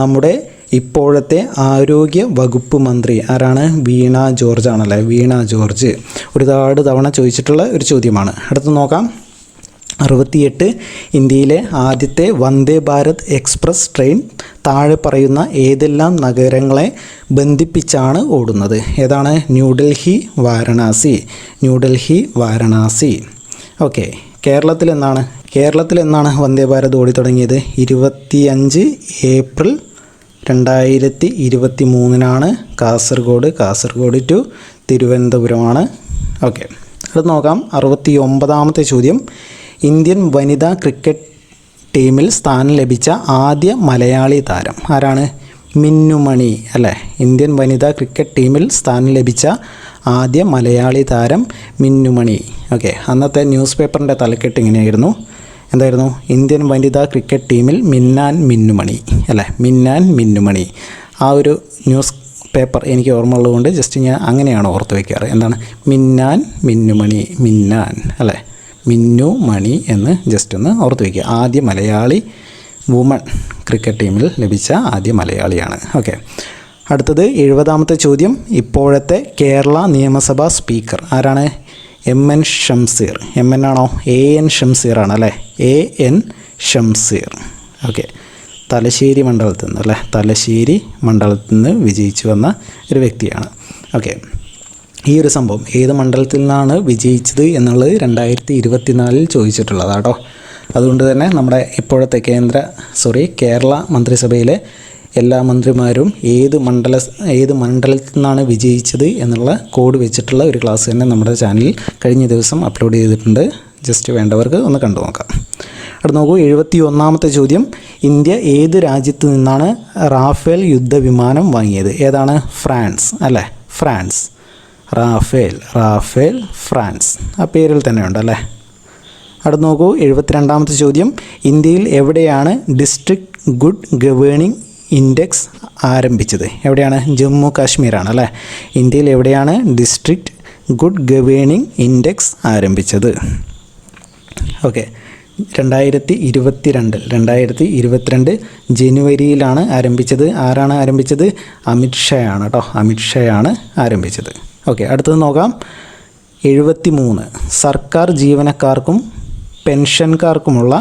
നമ്മുടെ ഇപ്പോഴത്തെ ആരോഗ്യ വകുപ്പ് മന്ത്രി ആരാണ്? വീണ ജോർജ് ആണല്ലേ? വീണ ജോർജ് ഒരുപാട് തവണ ചോദിച്ചിട്ടുള്ള ഒരു ചോദ്യമാണ്. അടുത്ത് നോക്കാം. 68 ഇന്ത്യയിലെ ആദ്യത്തെ വന്ദേ ഭാരത് എക്സ്പ്രസ് ട്രെയിൻ താഴെ പറയുന്ന ഏതെല്ലാം നഗരങ്ങളെ ബന്ധിപ്പിച്ചാണ് ഓടുന്നത്? ഏതാണ്? ന്യൂഡൽഹി, വാരണാസി. ഓക്കെ, കേരളത്തിൽ എന്നാണ് വന്ദേ ഭാരത് ഓടി തുടങ്ങിയത്? 25 ഏപ്രിൽ 2023 കാസർഗോഡ് ടു തിരുവനന്തപുരമാണ്. ഓക്കെ, അടുത്ത് നോക്കാം. 69-ാമത്തെ ചോദ്യം. ഇന്ത്യൻ വനിതാ ക്രിക്കറ്റ് ടീമിൽ സ്ഥാനം ലഭിച്ച ആദ്യ മലയാളി താരം ആരാണ്? മിന്നുമണി അല്ലേ? ഇന്ത്യൻ വനിതാ ക്രിക്കറ്റ് ടീമിൽ സ്ഥാനം ലഭിച്ച ആദ്യ മലയാളി താരം മിന്നുമണി. ഓക്കെ, അന്നത്തെ ന്യൂസ് പേപ്പറിൻ്റെ തലക്കെട്ട് ഇങ്ങനെയായിരുന്നു. എന്തായിരുന്നു? ഇന്ത്യൻ വനിതാ ക്രിക്കറ്റ് ടീമിൽ മിന്നാൻ മിന്നുമണി. ആ ഒരു ന്യൂസ് പേപ്പർ എനിക്ക് ഓർമ്മ ഉള്ളതുകൊണ്ട് ജസ്റ്റ് ഞാൻ അങ്ങനെയാണ് ഓർത്ത് വയ്ക്കാറ്. എന്താണ്? മിന്നാൻ അല്ലേ? മിന്നുമണി എന്ന് ജസ്റ്റ് ഒന്ന് ഓർത്ത് വയ്ക്കുക. ആദ്യ മലയാളി വുമൺ ക്രിക്കറ്റ് ടീമിൽ ലഭിച്ച ആദ്യ മലയാളിയാണ്. ഓക്കെ, അടുത്തത് 70-ാമത്തെ ചോദ്യം. ഇപ്പോഴത്തെ കേരള നിയമസഭാ സ്പീക്കർ ആരാണ്? MN ഷംസീർ. MN ആണോ? AN ഷംസീർ ആണല്ലേ? AN ഷംസീർ. ഓക്കെ, തലശ്ശേരി മണ്ഡലത്തിൽ നിന്ന് വിജയിച്ചു വന്ന ഒരു വ്യക്തിയാണ്. ഓക്കെ, ഈ ഒരു സംഭവം ഏത് മണ്ഡലത്തിൽ നിന്നാണ് വിജയിച്ചത് എന്നുള്ളത് 2024 ചോദിച്ചിട്ടുള്ളതാട്ടോ. അതുകൊണ്ട് തന്നെ നമ്മുടെ ഇപ്പോഴത്തെ കേരള മന്ത്രിസഭയിലെ എല്ലാ മന്ത്രിമാരും ഏത് മണ്ഡലത്തിൽ നിന്നാണ് വിജയിച്ചത് എന്നുള്ള കോഡ് വെച്ചിട്ടുള്ള ഒരു ക്ലാസ് തന്നെ നമ്മുടെ ചാനലിൽ കഴിഞ്ഞ ദിവസം അപ്ലോഡ് ചെയ്തിട്ടുണ്ട്. ജസ്റ്റ് വേണ്ടവർക്ക് ഒന്ന് കണ്ടു നോക്കാം. അവിടെ നോക്കൂ. 71-ാമത്തെ ചോദ്യം. ഇന്ത്യ ഏത് രാജ്യത്ത് നിന്നാണ് റാഫേൽ യുദ്ധവിമാനം വാങ്ങിയത്? ഏതാണ്? ഫ്രാൻസ് അല്ലേ? ഫ്രാൻസ്. റാഫേൽ ഫ്രാൻസ് ആ പേരിൽ തന്നെ ഉണ്ടല്ലേ. അടുത്ത് നോക്കൂ. 72-ാമത്തെ ചോദ്യം. ഇന്ത്യയിൽ എവിടെയാണ് ഡിസ്ട്രിക്ട് ഗുഡ് ഗവേണിംഗ് ഇൻഡെക്സ് ആരംഭിച്ചത്? എവിടെയാണ്? ജമ്മു കാശ്മീരാണ് അല്ലേ? ഇന്ത്യയിൽ എവിടെയാണ് ഡിസ്ട്രിക്ട് ഗുഡ് ഗവേണിംഗ് ഇൻഡെക്സ് ആരംഭിച്ചത്? ഓക്കെ, 2022 ജനുവരിയിലാണ് ആരംഭിച്ചത്. ആരാണ് ആരംഭിച്ചത്? അമിത് ഷാ ആണ് കേട്ടോ. അമിത് ഷാ ആണ് ആരംഭിച്ചത്. ഓക്കെ, അടുത്തത് നോക്കാം. 73 സർക്കാർ ജീവനക്കാർക്കും പെൻഷൻകാർക്കുമുള്ള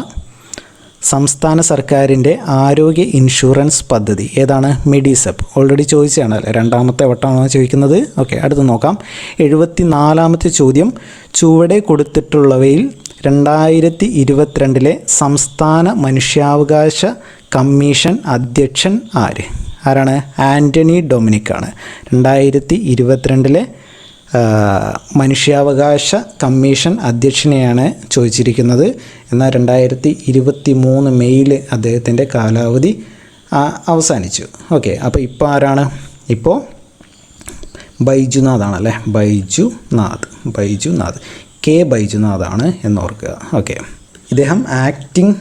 സംസ്ഥാന സർക്കാരിൻ്റെ ആരോഗ്യ ഇൻഷുറൻസ് പദ്ധതി ഏതാണ്? മെഡിസെപ്പ്. ഓൾറെഡി ചോദിച്ചതാണല്ലേ, രണ്ടാമത്തെ വട്ടമാണ് ചോദിക്കുന്നത്. ഓക്കെ, അടുത്ത് നോക്കാം. 74 ചോദ്യം. ചുവടെ കൊടുത്തിട്ടുള്ളവയിൽ 2022 സംസ്ഥാന മനുഷ്യാവകാശ കമ്മീഷൻ അധ്യക്ഷൻ ആരാണ്? ആൻ്റണി ഡൊമിനിക് ആണ്. 2022 മനുഷ്യാവകാശ കമ്മീഷൻ അധ്യക്ഷനെയാണ് ചോദിച്ചിരിക്കുന്നത്. എന്നാൽ 2023 മെയ്യിൽ അദ്ദേഹത്തിൻ്റെ കാലാവധി അവസാനിച്ചു. ഓക്കെ, അപ്പോൾ ഇപ്പോൾ ആരാണ്? ഇപ്പോൾ ബൈജുനാഥ് ആണല്ലേ. ബൈജുനാഥ് കെ ബൈജുനാഥാണ് എന്നോർക്കുക. ഓക്കെ, ഇദ്ദേഹം ആക്ടിംഗ്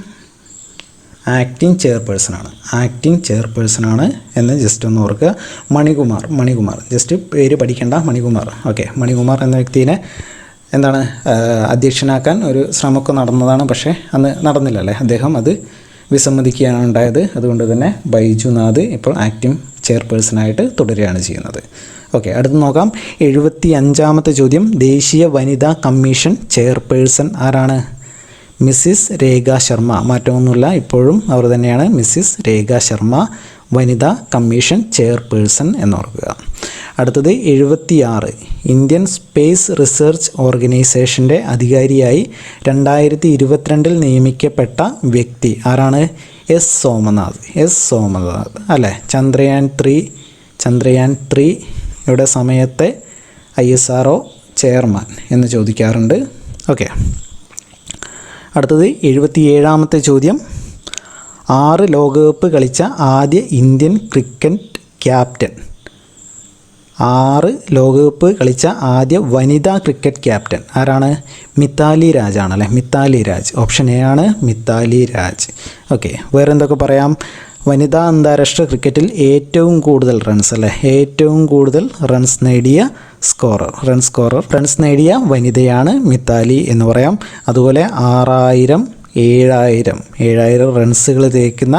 ചെയർപേഴ്സണാണ് എന്ന് ജസ്റ്റ് ഒന്ന് ഓർക്കുക. മണികുമാർ ജസ്റ്റ് പേര് പഠിക്കേണ്ട, മണികുമാർ. ഓക്കെ, മണികുമാർ എന്ന വ്യക്തിയെ എന്താണ് അധ്യക്ഷനാക്കാൻ ഒരു ശ്രമമൊക്കെ നടന്നതാണ്, പക്ഷേ അന്ന് നടന്നില്ലല്ലേ. അദ്ദേഹം അത് വിസമ്മതിക്കുകയാണ് ഉണ്ടായത്. അതുകൊണ്ട് തന്നെ ബൈജുനാഥ് ഇപ്പോൾ ആക്ടിംഗ് ചെയർപേഴ്സണായിട്ട് തുടരുകയാണ് ചെയ്യുന്നത്. ഓക്കെ, അടുത്ത് നോക്കാം. 75 ചോദ്യം. ദേശീയ വനിതാ കമ്മീഷൻ ചെയർപേഴ്സൺ ആരാണ്? മിസ്സിസ് രേഖ ശർമ്മ. മാറ്റമൊന്നുമില്ല, ഇപ്പോഴും അവർ തന്നെയാണ് മിസ്സിസ് രേഖ ശർമ്മ വനിതാ കമ്മീഷൻ ചെയർപേഴ്സൺ എന്നോർക്കുക. അടുത്തത് 76 ഇന്ത്യൻ സ്പേസ് റിസർച്ച് ഓർഗനൈസേഷൻ്റെ അധികാരിയായി 2022 നിയമിക്കപ്പെട്ട വ്യക്തി ആരാണ്? എസ് സോമനാഥ് അല്ലേ. ചന്ദ്രയാൻ 3 സമയത്തെ ISRO ചെയർമാൻ എന്ന് ചോദിക്കാറുണ്ട്. ഓക്കെ, അടുത്തത് 77 ചോദ്യം. 6 ലോകകപ്പ് കളിച്ച ആദ്യ ഇന്ത്യൻ ക്രിക്കറ്റ് ക്യാപ്റ്റൻ. 6 ലോകകപ്പ് കളിച്ച ആദ്യ വനിതാ ക്രിക്കറ്റ് ക്യാപ്റ്റൻ ആരാണ്? മിതാലി രാജ് ആണല്ലേ. മിതാലി രാജ്. ഓപ്ഷൻ എ ആണ് മിതാലി രാജ്. ഓക്കെ, വേറെ എന്തൊക്കെ പറയാം? വനിതാ അന്താരാഷ്ട്ര ക്രിക്കറ്റിൽ ഏറ്റവും കൂടുതൽ റൺസ് നേടിയ റൺസ് നേടിയ വനിതയാണ് മിതാലി എന്ന് പറയാം. അതുപോലെ 7,000 റൺസുകൾ തേക്കുന്ന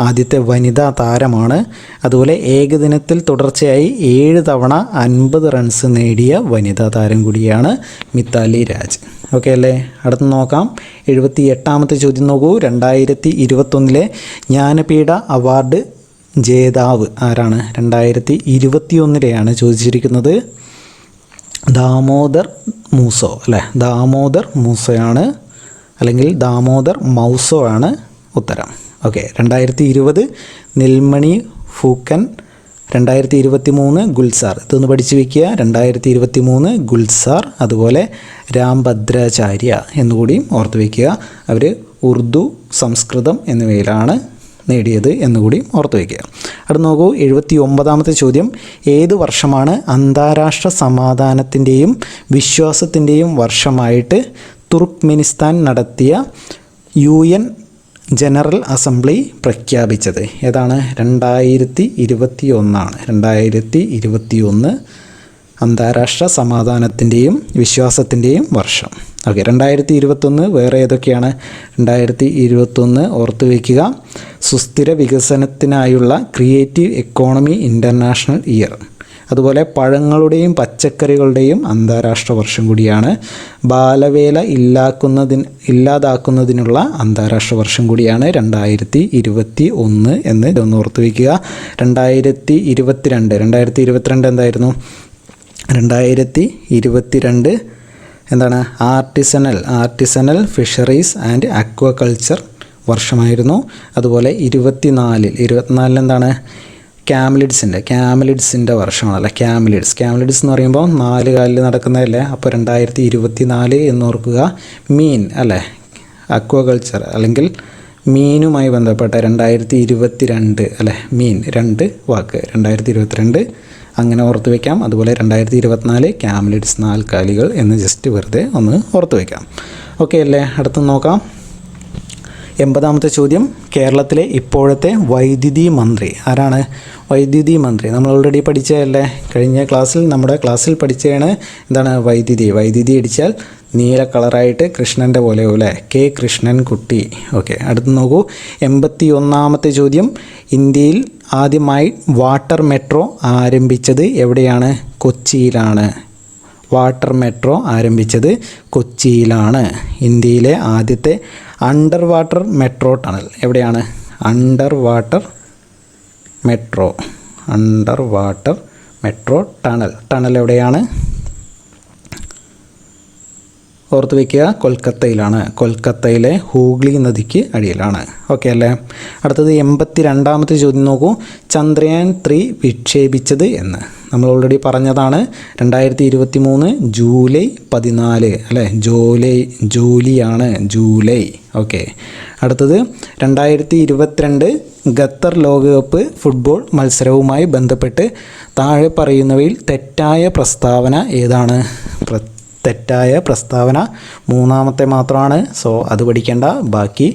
ആദ്യത്തെ വനിതാ താരമാണ്. അതുപോലെ ഏകദിനത്തിൽ തുടർച്ചയായി 7 തവണ 50 റൺസ് നേടിയ വനിതാ താരം കൂടിയാണ് മിതാലി രാജ്. ഓക്കെ അല്ലേ. അടുത്ത് നോക്കാം. 78 ചോദ്യം നോക്കൂ. 2021 ജ്ഞാനപീഠ അവാർഡ് ജേതാവ് ആരാണ്? 2021 ചോദിച്ചിരിക്കുന്നത്. ദാമോദർ മൂസോ അല്ലേ. ദാമോദർ മൂസോയാണ്, അല്ലെങ്കിൽ ദാമോദർ മൗസോ ആണ് ഉത്തരം. ഓക്കെ, 2020 നെൽമണി ഫൂക്കൻ, 2023 ഗുൽസാർ. ഇതൊന്ന് പഠിച്ചു വയ്ക്കുക. 2023 ഗുൽസാർ. അതുപോലെ രാംഭദ്രാചാര്യ എന്നുകൂടിയും ഓർത്ത് വയ്ക്കുക. അവർ ഉറുദു, സംസ്കൃതം എന്നിവയിലാണ് നേടിയത് എന്നുകൂടി ഓർത്ത് വയ്ക്കുക. അടുത്ത് നോക്കൂ. 79 ചോദ്യം. ഏത് വർഷമാണ് അന്താരാഷ്ട്ര സമാധാനത്തിൻ്റെയും വിശ്വാസത്തിൻ്റെയും വർഷമായിട്ട് തുർക്ക്മെനിസ്ഥാൻ നടത്തിയ UN ജനറൽ അസംബ്ലി പ്രഖ്യാപിച്ചത്? ഏതാണ്? 2021 2021 അന്താരാഷ്ട്ര സമാധാനത്തിൻ്റെയും വിശ്വാസത്തിൻ്റെയും വർഷം. ഓക്കെ, 2021 വേറെ ഏതൊക്കെയാണ്? 2021 ഓർത്ത് വയ്ക്കുക. സുസ്ഥിര വികസനത്തിനായുള്ള ക്രിയേറ്റീവ് എക്കോണമി ഇൻ്റർനാഷണൽ ഇയർ. അതുപോലെ പഴങ്ങളുടെയും പച്ചക്കറികളുടെയും അന്താരാഷ്ട്ര വർഷം കൂടിയാണ്. ബാലവേല ഇല്ലാതാക്കുന്നതിനുള്ള അന്താരാഷ്ട്ര വർഷം കൂടിയാണ് 2021 എന്ന് ഒന്ന് ഓർത്ത് വയ്ക്കുക. 2022 എന്തായിരുന്നു? 2022 എന്താണ്? ആർട്ടിസണൽ ഫിഷറീസ് ആൻഡ് അക്വാകൾച്ചർ വർഷമായിരുന്നു. അതുപോലെ 24 എന്താണ്? ക്യാമലിഡ്സിൻ്റെ വർഷമാണല്ലേ. ക്യാമലിഡ്സ് എന്ന് പറയുമ്പോൾ 4 കാലിൽ നടക്കുന്നതല്ലേ. അപ്പോൾ 2024 എന്നോർക്കുക. മീൻ അല്ലേ, അക്വാകൾച്ചർ അല്ലെങ്കിൽ മീനുമായി ബന്ധപ്പെട്ട 2022 അല്ലേ. മീൻ 2 വാക്ക് 2022 അങ്ങനെ ഓർത്ത് വയ്ക്കാം. അതുപോലെ 2024 ക്യാമലിഡ്സ് 4 കാലികൾ എന്ന് ജസ്റ്റ് വെറുതെ ഒന്ന് ഓർത്ത് വയ്ക്കാം. ഓക്കെ അല്ലേ. അടുത്ത് നോക്കാം. 80ാമത്തെ ചോദ്യം, കേരളത്തിലെ ഇപ്പോഴത്തെ വൈദ്യുതി മന്ത്രി ആരാണ്? വൈദ്യുതി മന്ത്രി നമ്മൾ ഓൾറെഡി പഠിച്ചതല്ലേ, കഴിഞ്ഞ ക്ലാസ്സിൽ നമ്മുടെ ക്ലാസ്സിൽ പഠിച്ചതാണ്. എന്താണ് വൈദ്യുതി? വൈദ്യുതി അടിച്ചാൽ നീല കളറായിട്ട് കൃഷ്ണൻ്റെ പോലെ അല്ലേ, കെ കൃഷ്ണൻകുട്ടി. ഓക്കെ, അടുത്ത് നോക്കൂ. 81ാമത്തെ ചോദ്യം, ഇന്ത്യയിൽ ആദ്യമായി വാട്ടർ മെട്രോ ആരംഭിച്ചത് എവിടെയാണ്? കൊച്ചിയിലാണ്. വാട്ടർ മെട്രോ ആരംഭിച്ചത് കൊച്ചിയിലാണ്. ഇന്ത്യയിലെ ആദ്യത്തെ അണ്ടർ വാട്ടർ മെട്രോ ടണൽ എവിടെയാണ്? അണ്ടർ വാട്ടർ മെട്രോ ടണൽ എവിടെയാണ്? ഓർത്ത് വയ്ക്കുക, കൊൽക്കത്തയിലാണ്. കൊൽക്കത്തയിലെ ഹൂഗ്ലി നദിക്ക് അടിയിലാണ്. ഓക്കെ അല്ലേ? അടുത്തത് 82ാമത്തെ ചോദ്യം നോക്കൂ. ചന്ദ്രയാൻ 3 വിക്ഷേപിച്ചത് എന്ന് നമ്മൾ ഓൾറെഡി പറഞ്ഞതാണ്. 2023 ജൂലൈ 14 അല്ലേ? ജൂലിയാണ്, ജൂലൈ. ഓക്കെ, അടുത്തത് 2022 ഖത്തർ ലോകകപ്പ് ഫുട്ബോൾ മത്സരവുമായി ബന്ധപ്പെട്ട് താഴെ പറയുന്നവയിൽ തെറ്റായ പ്രസ്താവന ഏതാണ്? തെറ്റായ പ്രസ്താവന 3ാമത്തെ മാത്രമാണ്. സോ അത് പഠിക്കേണ്ട. ബാക്കി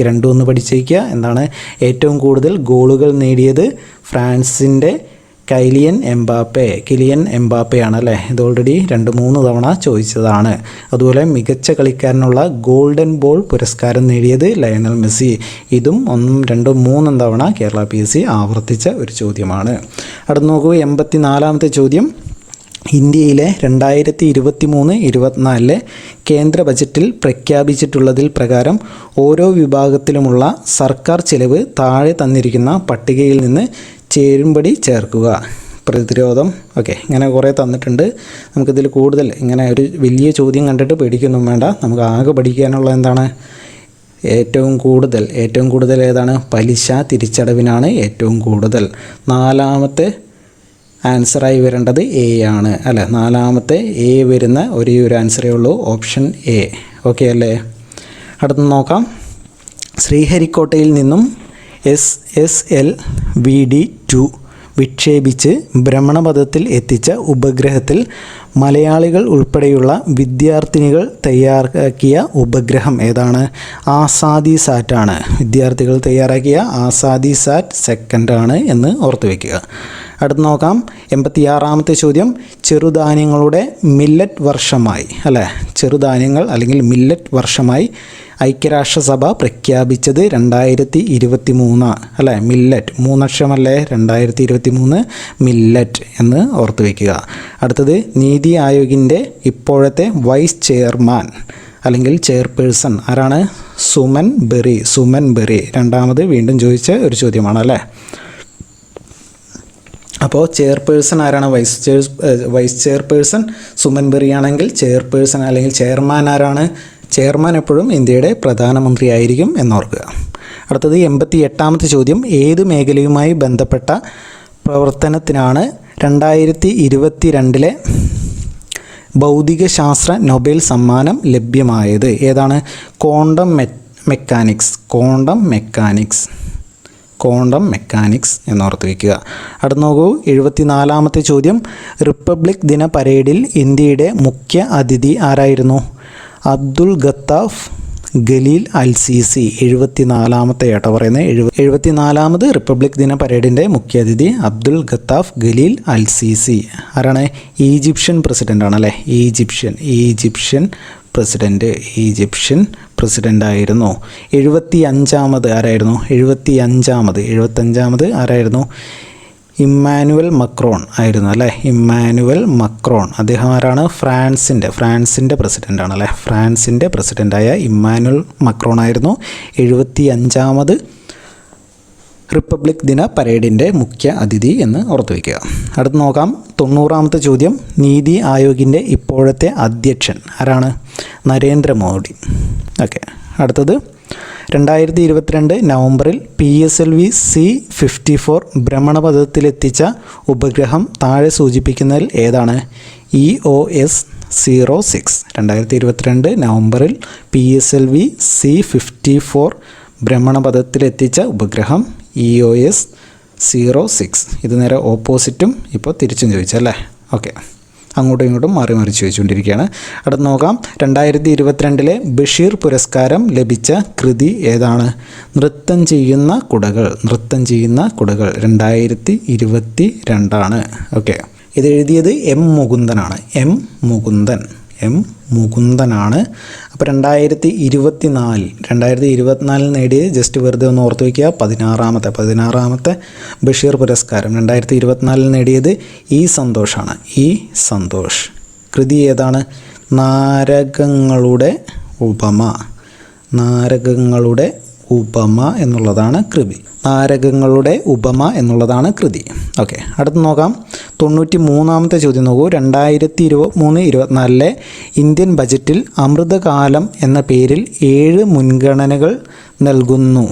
രണ്ടും ഒന്ന് പഠിച്ചേക്കുക. എന്താണ്? ഏറ്റവും കൂടുതൽ ഗോളുകൾ നേടിയത് ഫ്രാൻസിൻ്റെ കിലിയൻ എംബാപ്പെ ആണ് അല്ലേ? ഇത് ഓൾറെഡി 2-3 തവണ ചോദിച്ചതാണ്. അതുപോലെ മികച്ച കളിക്കാരനുള്ള ഗോൾഡൻ ബോൾ പുരസ്കാരം നേടിയത് ലയണൽ മെസ്സി. ഇതും 1, 2, 3 തവണ കേരള PSC ആവർത്തിച്ച ഒരു ചോദ്യമാണ്. അടുത്ത് നോക്കൂ. 84ാമത്തെ ചോദ്യം, ഇന്ത്യയിലെ 2023-24 കേന്ദ്ര ബജറ്റിൽ പ്രഖ്യാപിച്ചിട്ടുള്ളതിൽ പ്രകാരം ഓരോ വിഭാഗത്തിലുമുള്ള സർക്കാർ ചിലവ് താഴെ തന്നിരിക്കുന്ന പട്ടികയിൽ നിന്ന് ചേരുംപടി ചേർക്കുക. പ്രതിരോധം. ഓക്കെ, ഇങ്ങനെ കുറേ തന്നിട്ടുണ്ട്. നമുക്കിതിൽ കൂടുതൽ ഇങ്ങനെ ഒരു വലിയ ചോദ്യം കണ്ടിട്ട് പേടിക്കൊന്നും വേണ്ട. നമുക്ക് ആകെ പഠിക്കാനുള്ള എന്താണ്? ഏറ്റവും കൂടുതൽ ഏതാണ്? പലിശ തിരിച്ചടവിനാണ് ഏറ്റവും കൂടുതൽ. 4ാമത്തെ ആൻസറായി വരേണ്ടത് എ ആണ് അല്ലേ? 4ാമത്തെ എ വരുന്ന ഒരേ ഒരു ആൻസറേ ഉള്ളൂ, ഓപ്ഷൻ എ. ഓക്കെ അല്ലേ? അടുത്ത് നോക്കാം. ശ്രീഹരിക്കോട്ടയിൽ നിന്നും SSLVD-2 വിക്ഷേപിച്ച് ഭ്രമണപഥത്തിൽ എത്തിച്ച ഉപഗ്രഹത്തിൽ മലയാളികൾ ഉൾപ്പെടെയുള്ള വിദ്യാർത്ഥിനികൾ തയ്യാറാക്കിയ ഉപഗ്രഹം ഏതാണ്? ആസാദി സാറ്റാണ്. വിദ്യാർത്ഥികൾ തയ്യാറാക്കിയ ആസാദി സാറ്റ് 2nd ആണ് എന്ന് ഓർത്തു വയ്ക്കുക. അടുത്ത് നോക്കാം. 86ാമത്തെ ചോദ്യം, ചെറുധാന്യങ്ങളുടെ മില്ലറ്റ് വർഷമായി അല്ലേ? ചെറുധാന്യങ്ങൾ അല്ലെങ്കിൽ മില്ലറ്റ് വർഷമായി ഐക്യരാഷ്ട്രസഭ പ്രഖ്യാപിച്ചത് 2023 അല്ലേ? മില്ലറ്റ് 3 അക്ഷരമല്ലേ? 2023 മില്ലറ്റ് എന്ന് ഓർത്ത് വയ്ക്കുക. അടുത്തത്, നീതി ആയോഗിൻ്റെ ഇപ്പോഴത്തെ വൈസ് ചെയർമാൻ അല്ലെങ്കിൽ ചെയർപേഴ്സൺ ആരാണ്? സുമൻ ബെറി. 2ാമത് വീണ്ടും ചോദിച്ച ഒരു ചോദ്യമാണ് അല്ലേ? അപ്പോൾ ചെയർപേഴ്സൺ ആരാണ്? വൈസ് ചെയർപേഴ്സൺ സുമൻ ബെറി ആണെങ്കിൽ ചെയർപേഴ്സൺ അല്ലെങ്കിൽ ചെയർമാൻ ആരാണ്? ചെയർമാൻ എപ്പോഴും ഇന്ത്യയുടെ പ്രധാനമന്ത്രി ആയിരിക്കും എന്നോർക്കുക. അടുത്തത് 88ാമത്തെ ചോദ്യം, ഏത് മേഖലയുമായി ബന്ധപ്പെട്ട പ്രവർത്തനത്തിനാണ് 2022 ഭൗതികശാസ്ത്ര നൊബേൽ സമ്മാനം ലഭ്യമായത്? ഏതാണ്? ക്വാണ്ടം മെക്കാനിക്സ് എന്നോർത്ത് വയ്ക്കുക. അടുത്ത് നോക്കൂ. 74ാമത്തെ ചോദ്യം, റിപ്പബ്ലിക് ദിന പരേഡിൽ ഇന്ത്യയുടെ മുഖ്യ അതിഥി ആരായിരുന്നു? അബ്ദുൽ ഗത്താഫ് ഖലീൽ അൽ സീസി. 74ാമത്തെ ഏട്ടോ പറയുന്നത്. 74ാമത് റിപ്പബ്ലിക് ദിന പരേഡിൻ്റെ മുഖ്യ അതിഥി അബ്ദുൽ ഗത്താഫ് ഖലീൽ അൽ സീസി. ആരാണ്? ഈജിപ്ഷ്യൻ പ്രസിഡൻ്റ് ആണല്ലേ? ഈജിപ്ഷ്യൻ പ്രസിഡൻ്റ് ആയിരുന്നു. 75ാമത് ആരായിരുന്നു? 75ാമത് ആരായിരുന്നു? ഇമ്മാനുവൽ മക്രോൺ ആയിരുന്നു അല്ലേ? Emmanuel Macron. അദ്ദേഹം ആരാണ്? ഫ്രാൻസിൻ്റെ പ്രസിഡൻ്റ് ആണല്ലേ? ഫ്രാൻസിൻ്റെ പ്രസിഡൻ്റായ ഇമ്മാനുവൽ മക്രോൺ ആയിരുന്നു 75ാമത് റിപ്പബ്ലിക് ദിന പരേഡിൻ്റെ മുഖ്യ അതിഥി എന്ന് ഓർത്തു വയ്ക്കുക. അടുത്ത് നോക്കാം. 90ാമത്തെ ചോദ്യം, നീതി ആയോഗിൻ്റെ ഇപ്പോഴത്തെ അധ്യക്ഷൻ ആരാണ്? നരേന്ദ്രമോദി. ഓക്കെ, അടുത്തത് 2022 നവംബറിൽ PSLV C-54 ഭ്രമണപഥത്തിലെത്തിച്ച ഉപഗ്രഹം താഴെ സൂചിപ്പിക്കുന്നതിൽ ഏതാണ്? EOS 06. 2022 നവംബറിൽ PSLV C-54 ഭ്രമണപഥത്തിലെത്തിച്ച ഉപഗ്രഹം EOS 06. ഇത് നേരെ ഓപ്പോസിറ്റും ഇപ്പോൾ തിരിച്ചും ചോദിച്ചല്ലേ? ഓക്കെ, അങ്ങോട്ടും ഇങ്ങോട്ടും മാറി മറിച്ച് വെച്ചുകൊണ്ടിരിക്കുകയാണ്. അടുത്ത് നോക്കാം, 2022 ബഷീർ പുരസ്കാരം ലഭിച്ച കൃതി ഏതാണ്? നൃത്തം ചെയ്യുന്ന കുടകൾ. 2022. ഓക്കെ, ഇത് എഴുതിയത് എം മുകുന്ദനാണ്. അപ്പോൾ 2024 നേടിയത് ജസ്റ്റ് വെറുതെ ഒന്ന് ഓർത്ത് വയ്ക്കുക, 16ാമത്തെ ബഷീർ പുരസ്കാരം 2024 നേടിയത് ഇ സന്തോഷാണ്. ഇ സന്തോഷ്. കൃതി ഏതാണ്? നാരകങ്ങളുടെ ഉപമ എന്നുള്ളതാണ് കൃതി. ഓക്കെ, അടുത്ത് നോക്കാം, 93ാമത്തെ ചോദ്യം നോക്കൂ. 2023-24 ഇന്ത്യൻ ബജറ്റിൽ അമൃതകാലം എന്ന പേരിൽ 7 മുൻഗണനകൾ നൽകുന്നു.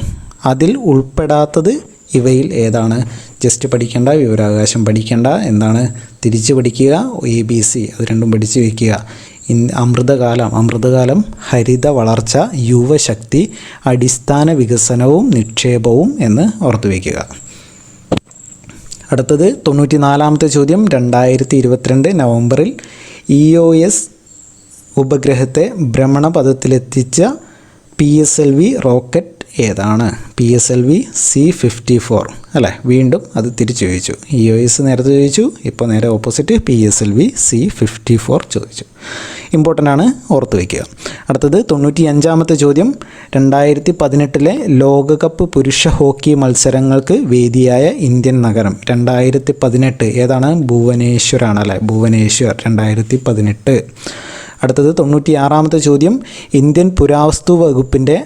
അതിൽ ഉൾപ്പെടാത്തത് ഇവയിൽ ഏതാണ്? ജസ്റ്റ് പഠിക്കേണ്ട, വിവരാവകാശം പഠിക്കേണ്ട, എന്താണ് തിരിച്ച് പഠിക്കുക, ABC അത് രണ്ടും പഠിച്ച് വയ്ക്കുക. അമൃതകാലം ഹരിത വളർച്ച, യുവശക്തി, അടിസ്ഥാന വികസനവും നിക്ഷേപവും എന്ന് ഓർത്തു വയ്ക്കുക. അടുത്തത് 94ാമത്തെ ചോദ്യം. 2022 നവംബറിൽ EOS ഉപഗ്രഹത്തെ ഭ്രമണപഥത്തിലെത്തിച്ച PSLV റോക്കറ്റ് ഏതാണ്? PSLV C-54 അല്ലേ? വീണ്ടും അത് തിരിച്ചു ചോദിച്ചു. EOS നേരത്തെ ചോദിച്ചു, ഇപ്പോൾ നേരെ ഓപ്പോസിറ്റ് PSLV C-54 ചോദിച്ചു. ഇമ്പോർട്ടൻ്റ് ആണ്, ഓർത്ത് വയ്ക്കുക. അടുത്തത് 95ാമത്തെ ചോദ്യം. 2018 ലോകകപ്പ് പുരുഷ ഹോക്കി മത്സരങ്ങൾക്ക് വേദിയായ ഇന്ത്യൻ നഗരം. 2018 ഏതാണ്? ഭുവനേശ്വറാണ് അല്ലേ? ഭുവനേശ്വർ 2018. അടുത്തത് 96ാമത്തെ ചോദ്യം. ഇന്ത്യൻ പുരാവസ്തു വകുപ്പിൻ്റെ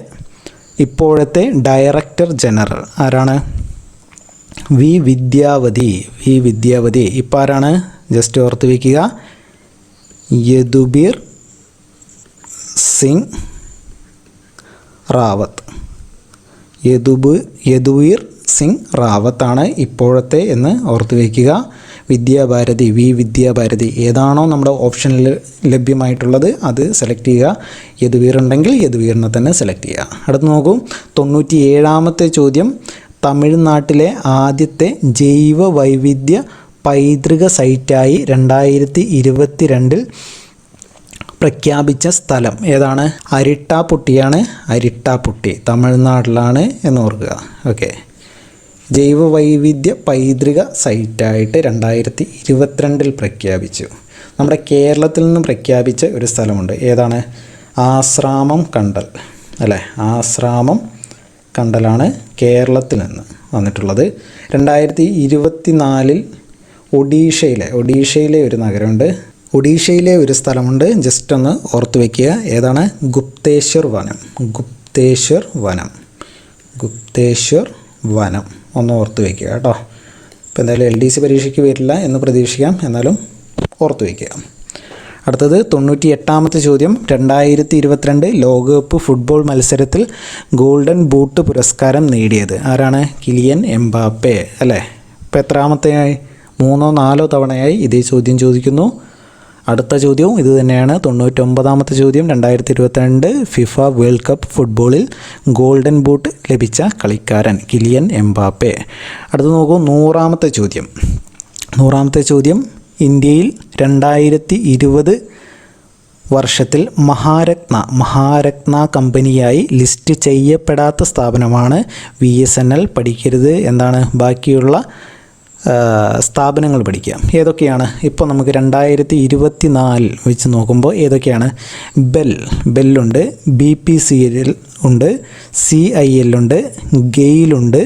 ഇപ്പോഴത്തെ ഡയറക്ടർ ജനറൽ ആരാണ്? വി വിദ്യാവതി. ഇപ്പോൾ ആരാണ്? ജസ്റ്റ് ഓർത്ത് വയ്ക്കുക, യദുബീർ സിംഗ് റാവത്താണ് ഇപ്പോഴത്തെ എന്ന് ഓർത്ത് വയ്ക്കുക. വി വിദ്യാഭാരതി ഏതാണോ നമ്മുടെ ഓപ്ഷനിൽ ലഭ്യമായിട്ടുള്ളത് അത് സെലക്ട് ചെയ്യുക. യദുവീർ ഉണ്ടെങ്കിൽ യദുവീറിനെ തന്നെ സെലക്ട് ചെയ്യുക. അടുത്ത് നോക്കൂ, 97ാമത്തെ ചോദ്യം. തമിഴ്നാട്ടിലെ ആദ്യത്തെ ജൈവ വൈവിധ്യ പൈതൃക സൈറ്റായി 2022 പ്രഖ്യാപിച്ച സ്ഥലം ഏതാണ്? അരിട്ടാപ്പുട്ടി തമിഴ്നാട്ടിലാണ് എന്ന് ഓർക്കുക. ഓക്കെ, ജൈവ വൈവിധ്യ പൈതൃക സൈറ്റായിട്ട് 2022 പ്രഖ്യാപിച്ചു. നമ്മുടെ കേരളത്തിൽ നിന്ന് പ്രഖ്യാപിച്ച ഒരു സ്ഥലമുണ്ട്. ഏതാണ്? ആശ്രാമം കണ്ടൽ അല്ലേ? ആശ്രാമം കണ്ടലാണ് കേരളത്തിൽ നിന്ന് വന്നിട്ടുള്ളത്. 2024 ഒഡീഷയിലെ ഒരു നഗരമുണ്ട്, ഒഡീഷയിലെ ഒരു സ്ഥലമുണ്ട്. ജസ്റ്റ് ഒന്ന് ഓർത്ത് വയ്ക്കുക. ഏതാണ്? ഗുപ്തേശ്വർ വനം ഒന്ന് ഓർത്ത് വയ്ക്കുക കേട്ടോ. ഇപ്പോൾ എന്തായാലും LDC പരീക്ഷയ്ക്ക് വരില്ല എന്ന് പ്രതീക്ഷിക്കാം, എന്നാലും ഓർത്ത് വയ്ക്കുക. അടുത്തത് 98ാമത്തെ ചോദ്യം. 2022 ലോകകപ്പ് ഫുട്ബോൾ മത്സരത്തിൽ ഗോൾഡൻ ബൂട്ട് പുരസ്കാരം നേടിയത് ആരാണ്? കിലിയൻ എംബാപ്പെ അല്ലേ? ഇപ്പോൾ എത്രാമത്തെയായി? 3-4 തവണയായി ഇതേ ചോദ്യം ചോദിക്കുന്നു. അടുത്ത ചോദ്യവും ഇത് തന്നെയാണ്. 99ാമത്തെ ചോദ്യം. 2022 ഫിഫ വേൾഡ് കപ്പ് ഫുട്ബോളിൽ ഗോൾഡൻ ബൂട്ട് ലഭിച്ച കളിക്കാരൻ കിലിയൻ എംബാപ്പെ. അടുത്ത് നോക്കൂ, 100ാമത്തെ ചോദ്യം. ഇന്ത്യയിൽ 2020 വർഷത്തിൽ മഹാരത്ന കമ്പനിയായി ലിസ്റ്റ് ചെയ്യപ്പെടാത്ത സ്ഥാപനമാണ് VSNL. പഠിക്കരുത്, എന്താണ് ബാക്കിയുള്ള സ്ഥാപനങ്ങൾ പഠിക്കുക. ഏതൊക്കെയാണ്? ഇപ്പോൾ നമുക്ക് 2024 വെച്ച് നോക്കുമ്പോൾ ഏതൊക്കെയാണ്? ബെല്ലുണ്ട്, BPCL ഉണ്ട്, CIL ഉണ്ട്, ഗെയിലുണ്ട്,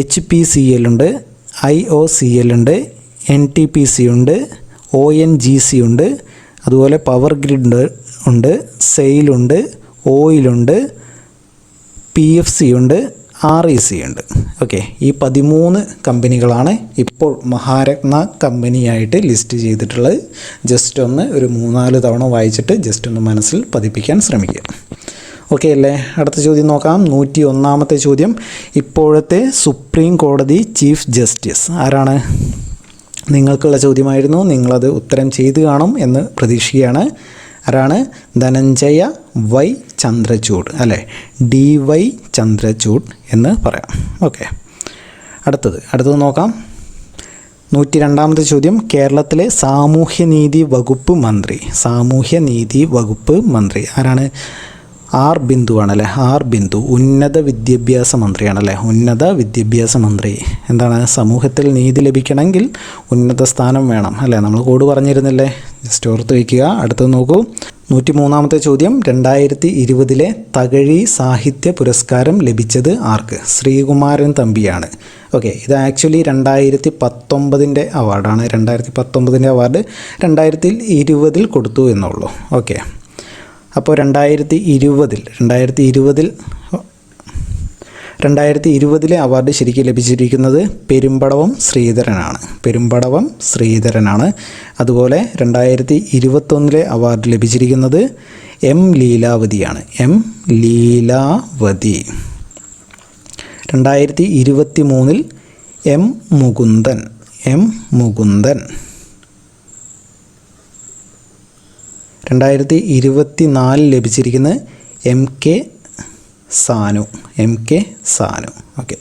HPCL ഉണ്ട്, IOCL ഉണ്ട്, NTPC ഉണ്ട്, ONGC ഉണ്ട്, അതുപോലെ പവർ ഗ്രിഡ് ഉണ്ട്, സെയിലുണ്ട്, ഓയിലുണ്ട്, PFC ഉണ്ട്, REC ഉണ്ട്. ഓക്കെ, ഈ 13 കമ്പനികളാണ് ഇപ്പോൾ മഹാരത്ന കമ്പനിയായിട്ട് ലിസ്റ്റ് ചെയ്തിട്ടുള്ളത്. ജസ്റ്റ് ഒന്ന് ഒരു 3-4 തവണ വായിച്ചിട്ട് ജസ്റ്റ് ഒന്ന് മനസ്സിൽ പതിപ്പിക്കാൻ ശ്രമിക്കുക. ഓക്കെ അല്ലേ? അടുത്ത ചോദ്യം നോക്കാം. 101ാമത്തെ ചോദ്യം. ഇപ്പോഴത്തെ സുപ്രീം കോടതി ചീഫ് ജസ്റ്റിസ് ആരാണ്? നിങ്ങൾക്കുള്ള ചോദ്യമായിരുന്നു, നിങ്ങളത് ഉത്തരം ചെയ്ത് കാണും എന്ന് പ്രതീക്ഷിക്കുകയാണ്. ആരാണ്? ധനഞ്ജയ വൈ ചന്ദ്രചൂഡ് അല്ലേ? DY ചന്ദ്രചൂഡ് എന്ന് പറയാം. ഓക്കെ, അടുത്തത് നോക്കാം. 102ാമത്തെ ചോദ്യം, കേരളത്തിലെ സാമൂഹ്യനീതി വകുപ്പ് മന്ത്രി ആരാണ്? ആർ ബിന്ദു ആണല്ലേ. ആർ ബിന്ദു ഉന്നത വിദ്യാഭ്യാസ മന്ത്രിയാണല്ലേ. ഉന്നത വിദ്യാഭ്യാസ മന്ത്രി. എന്താണ്? സമൂഹത്തിൽ നീതി ലഭിക്കണമെങ്കിൽ ഉന്നത സ്ഥാനം വേണം അല്ലേ. നമ്മൾ കോഡ് പറഞ്ഞിരുന്നില്ലേ, ജസ്റ്റ് ഓർത്ത് വയ്ക്കുക. അടുത്തത് നോക്കൂ, 103ാമത്തെ ചോദ്യം, 2020 തകഴി സാഹിത്യ പുരസ്കാരം ലഭിച്ചത് ആർക്ക്? ശ്രീകുമാരൻ തമ്പിയാണ്. ഓക്കെ, ഇത് ആക്ച്വലി 2019 അവാർഡാണ്. 2019 അവാർഡ് 2020 കൊടുത്തു എന്നുള്ളൂ. ഓക്കെ, അപ്പോൾ 2020 അവാർഡ് ശരിക്കും ലഭിച്ചിരിക്കുന്നത് പെരുമ്പടവം ശ്രീധരനാണ്. അതുപോലെ 2021 അവാർഡ് ലഭിച്ചിരിക്കുന്നത് എം ലീലാവതിയാണ്. 2023 എം മുകുന്ദൻ. 2024 ലഭിച്ചിരിക്കുന്നത് എം കെ സാനു. ഓക്കെ,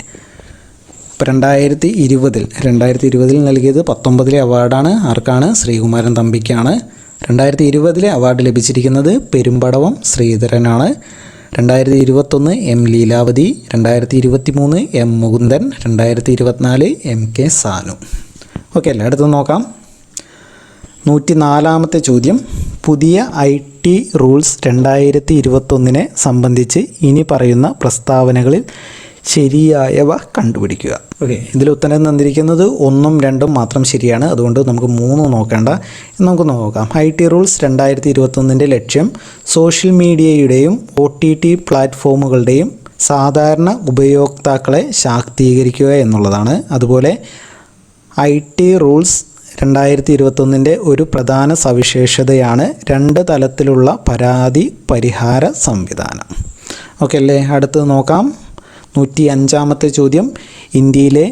അപ്പോൾ 2020 നൽകിയത് 19 അവാർഡാണ്. ആർക്കാണ്? ശ്രീകുമാരൻ തമ്പിക്കാണ്. 2020 അവാർഡ് ലഭിച്ചിരിക്കുന്നത് പെരുമ്പടവം ശ്രീധരനാണ്. 2021 M Leelavathi, 2023 M Mukundan, 2024 M K Sanu. Okay അല്ലേ. അടുത്ത് നോക്കാം, 104ാമത്തെ ചോദ്യം, പുതിയ IT റൂൾസ് 2021 സംബന്ധിച്ച് ഇനി പറയുന്ന പ്രസ്താവനകളിൽ ശരിയായവ കണ്ടുപിടിക്കുക. ഓക്കെ, ഇതിൽ ഉത്തരം തന്നിരിക്കുന്നത് 1ഉം 2ഉം മാത്രം ശരിയാണ്. അതുകൊണ്ട് നമുക്ക് 3 നോക്കേണ്ട. നമുക്ക് നോക്കാം. IT റൂൾസ് 2021 ലക്ഷ്യം സോഷ്യൽ മീഡിയയുടെയും OTT പ്ലാറ്റ്ഫോമുകളുടെയും സാധാരണ ഉപയോക്താക്കളെ ശാക്തീകരിക്കുക എന്നുള്ളതാണ്. അതുപോലെ IT റൂൾസ് 2021 ഒരു പ്രധാന സവിശേഷതയാണ് 2 തലത്തിലുള്ള പരാതി പരിഹാര സംവിധാനം. ഓക്കെ അല്ലേ. അടുത്ത് നോക്കാം, 105ാമത്തെ ചോദ്യം, ഇന്ത്യയിലെ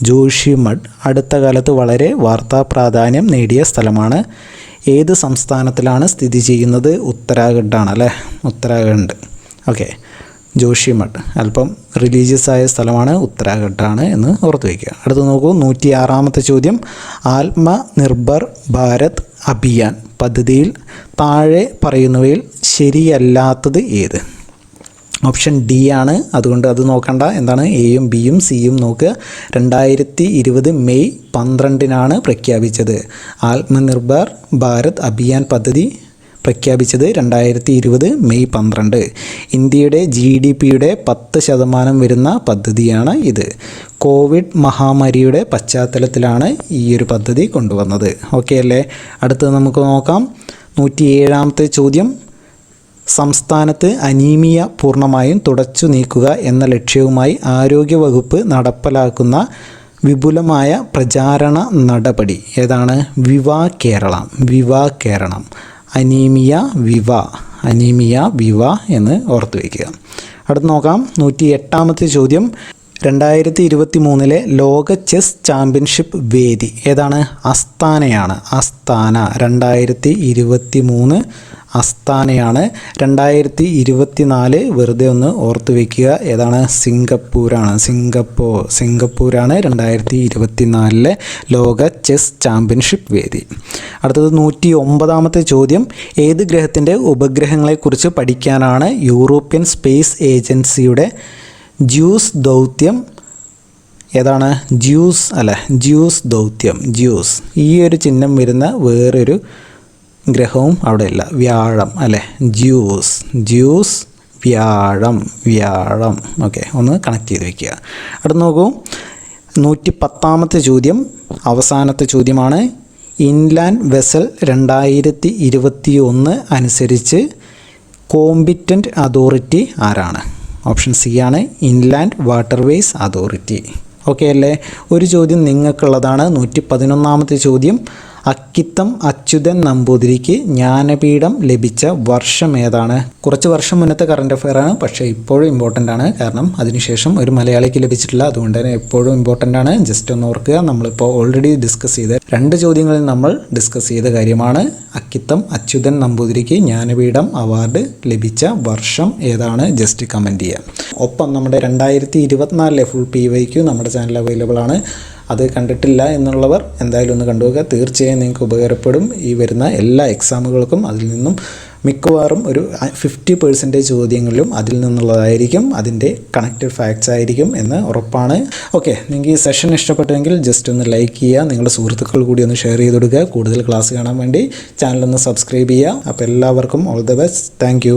ജോഷിമഠ് അടുത്ത കാലത്ത് വളരെ വാർത്താ പ്രാധാന്യം നേടിയ സ്ഥലമാണ്. ഏത് സംസ്ഥാനത്തിലാണ് സ്ഥിതി ചെയ്യുന്നത്? ഉത്തരാഖണ്ഡാണ് അല്ലേ. ഉത്തരാഖണ്ഡ്. ഓക്കെ, ജോഷിമഠ് അല്പം റിലീജിയസ് ആയ സ്ഥലമാണ്, ഉത്തരാഖണ്ഡാണ് എന്ന് ഓർത്ത് വയ്ക്കുക. അടുത്ത് നോക്കൂ, 106ാമത്തെ ചോദ്യം, ആത്മനിർഭർ ഭാരത് അഭിയാൻ പദ്ധതിയിൽ താഴെ പറയുന്നവയിൽ ശരിയല്ലാത്തത് ഏത്? ഓപ്ഷൻ ഡി ആണ്. അതുകൊണ്ട് അത് നോക്കണ്ട. എന്താണ്? എയും ബിയും സിയും നോക്കുക. 2020 മെയ് 12 പ്രഖ്യാപിച്ചത്. ആത്മനിർഭർ ഭാരത് അഭിയാൻ പദ്ധതി പ്രഖ്യാപിച്ചത് 2020 മെയ് 12. ഇന്ത്യയുടെ GDPയുടെ 10% വരുന്ന പദ്ധതിയാണ് ഇത്. കോവിഡ് മഹാമാരിയുടെ പശ്ചാത്തലത്തിലാണ് ഈ ഒരു പദ്ധതി കൊണ്ടുവന്നത്. ഓക്കെ അല്ലേ. അടുത്തത് നമുക്ക് നോക്കാം, 107ാമത്തെ ചോദ്യം, സംസ്ഥാനത്ത് അനീമിയ പൂർണ്ണമായും തുടച്ചു നീക്കുക എന്ന ലക്ഷ്യവുമായി ആരോഗ്യവകുപ്പ് നടപ്പിലാക്കുന്ന വിപുലമായ പ്രചാരണ നടപടി ഏതാണ്? വിവാ കേരളം. അനീമിയ വിവ എന്ന് ഓർത്തു വയ്ക്കുക. അടുത്ത് നോക്കാം, 108ാമത്തെ ചോദ്യം, 2023 ലോക ചെസ് ചാമ്പ്യൻഷിപ്പ് വേദി ഏതാണ്? അസ്താനയാണ്. 2023 അസ്താനയാണ്. 2024 വെറുതെ ഒന്ന് ഓർത്ത് വയ്ക്കുക, ഏതാണ്? സിംഗപ്പൂരാണ്. സിംഗപ്പൂരാണ് 2024 ലോക ചെസ് ചാമ്പ്യൻഷിപ്പ് വേദി. അടുത്തത് 109ാമത്തെ ചോദ്യം, ഏത് ഗ്രഹത്തിൻ്റെ ഉപഗ്രഹങ്ങളെക്കുറിച്ച് പഠിക്കാനാണ് യൂറോപ്യൻ സ്പേസ് ഏജൻസിയുടെ ജ്യൂസ് ദൗത്യം? ഏതാണ്? ജ്യൂസ് ദൗത്യം. ഈ ഒരു ചിഹ്നം വരുന്ന വേറൊരു ഗ്രഹവും അവിടെ ഇല്ല, വ്യാഴം അല്ലേ. ജ്യൂസ് വ്യാഴം. ഓക്കെ, ഒന്ന് കണക്ട് ചെയ്ത് വയ്ക്കുക. അടുത്ത് നോക്കൂ, 110ാമത്തെ ചോദ്യം അവസാനത്തെ ചോദ്യമാണ്. ഇൻലാൻഡ് വെസൽ 2021 അനുസരിച്ച് കോമ്പിറ്റൻ്റ് അതോറിറ്റി ആരാണ്? ഓപ്ഷൻ സി ആണ്, ഇൻലാൻഡ് വാട്ടർവേസ് അതോറിറ്റി. ഓക്കെ അല്ലേ. ഒരു ചോദ്യം നിങ്ങൾക്കുള്ളതാണ്. 111ാമത്തെ ചോദ്യം, അക്കിത്തം അച്യുതൻ നമ്പൂതിരിക്ക് ജ്ഞാനപീഠം ലഭിച്ച വർഷം ഏതാണ്? കുറച്ച് വർഷം മുന്നത്തെ കറണ്ട് അഫെയർ ആണ്, പക്ഷേ ഇപ്പോഴും ഇമ്പോർട്ടൻ്റ് ആണ്. കാരണം അതിനുശേഷം ഒരു മലയാളിക്ക് ലഭിച്ചിട്ടില്ല, അതുകൊണ്ട് തന്നെ എപ്പോഴും ഇമ്പോർട്ടൻ്റ് ആണ്. ജസ്റ്റ് ഒന്ന് ഓർക്കുക. നമ്മളിപ്പോൾ ഓൾറെഡി ഡിസ്കസ് ചെയ്ത 2 ചോദ്യങ്ങളിൽ നമ്മൾ ഡിസ്കസ് ചെയ്ത കാര്യമാണ്. അക്കിത്തം അച്യുതൻ നമ്പൂതിരിക്ക് ജ്ഞാനപീഠം അവാർഡ് ലഭിച്ച വർഷം ഏതാണ്? ജസ്റ്റ് കമൻറ്റ് ചെയ്യുക. ഒപ്പം നമ്മുടെ 2024 ഫുൾ PYQ നമ്മുടെ ചാനൽ അവൈലബിൾ ആണ്. അത് കണ്ടിട്ടില്ല എന്നുള്ളവർ എന്തായാലും ഒന്ന് കണ്ടുപോകുക. തീർച്ചയായും നിങ്ങൾക്ക് ഉപകാരപ്പെടും. ഈ വരുന്ന എല്ലാ എക്സാമുകൾക്കും അതിൽ നിന്നും മിക്കവാറും ഒരു 50% ചോദ്യങ്ങളിലും അതിൽ നിന്നുള്ളതായിരിക്കും, അതിൻ്റെ കണക്റ്റഡ് ഫാക്ട്സ് ആയിരിക്കും എന്ന് ഉറപ്പാണ്. ഓക്കെ, നിങ്ങൾക്ക് ഈ സെഷൻ ഇഷ്ടപ്പെട്ടെങ്കിൽ ജസ്റ്റ് ഒന്ന് ലൈക്ക് ചെയ്യുക, നിങ്ങളുടെ സുഹൃത്തുക്കൾ കൂടി ഒന്ന് ഷെയർ ചെയ്ത് കൊടുക്കുക. കൂടുതൽ ക്ലാസ് കാണാൻ വേണ്ടി ചാനലൊന്ന് സബ്സ്ക്രൈബ് ചെയ്യുക. അപ്പോൾ എല്ലാവർക്കും ഓൾ ദ ബെസ്റ്റ്. താങ്ക്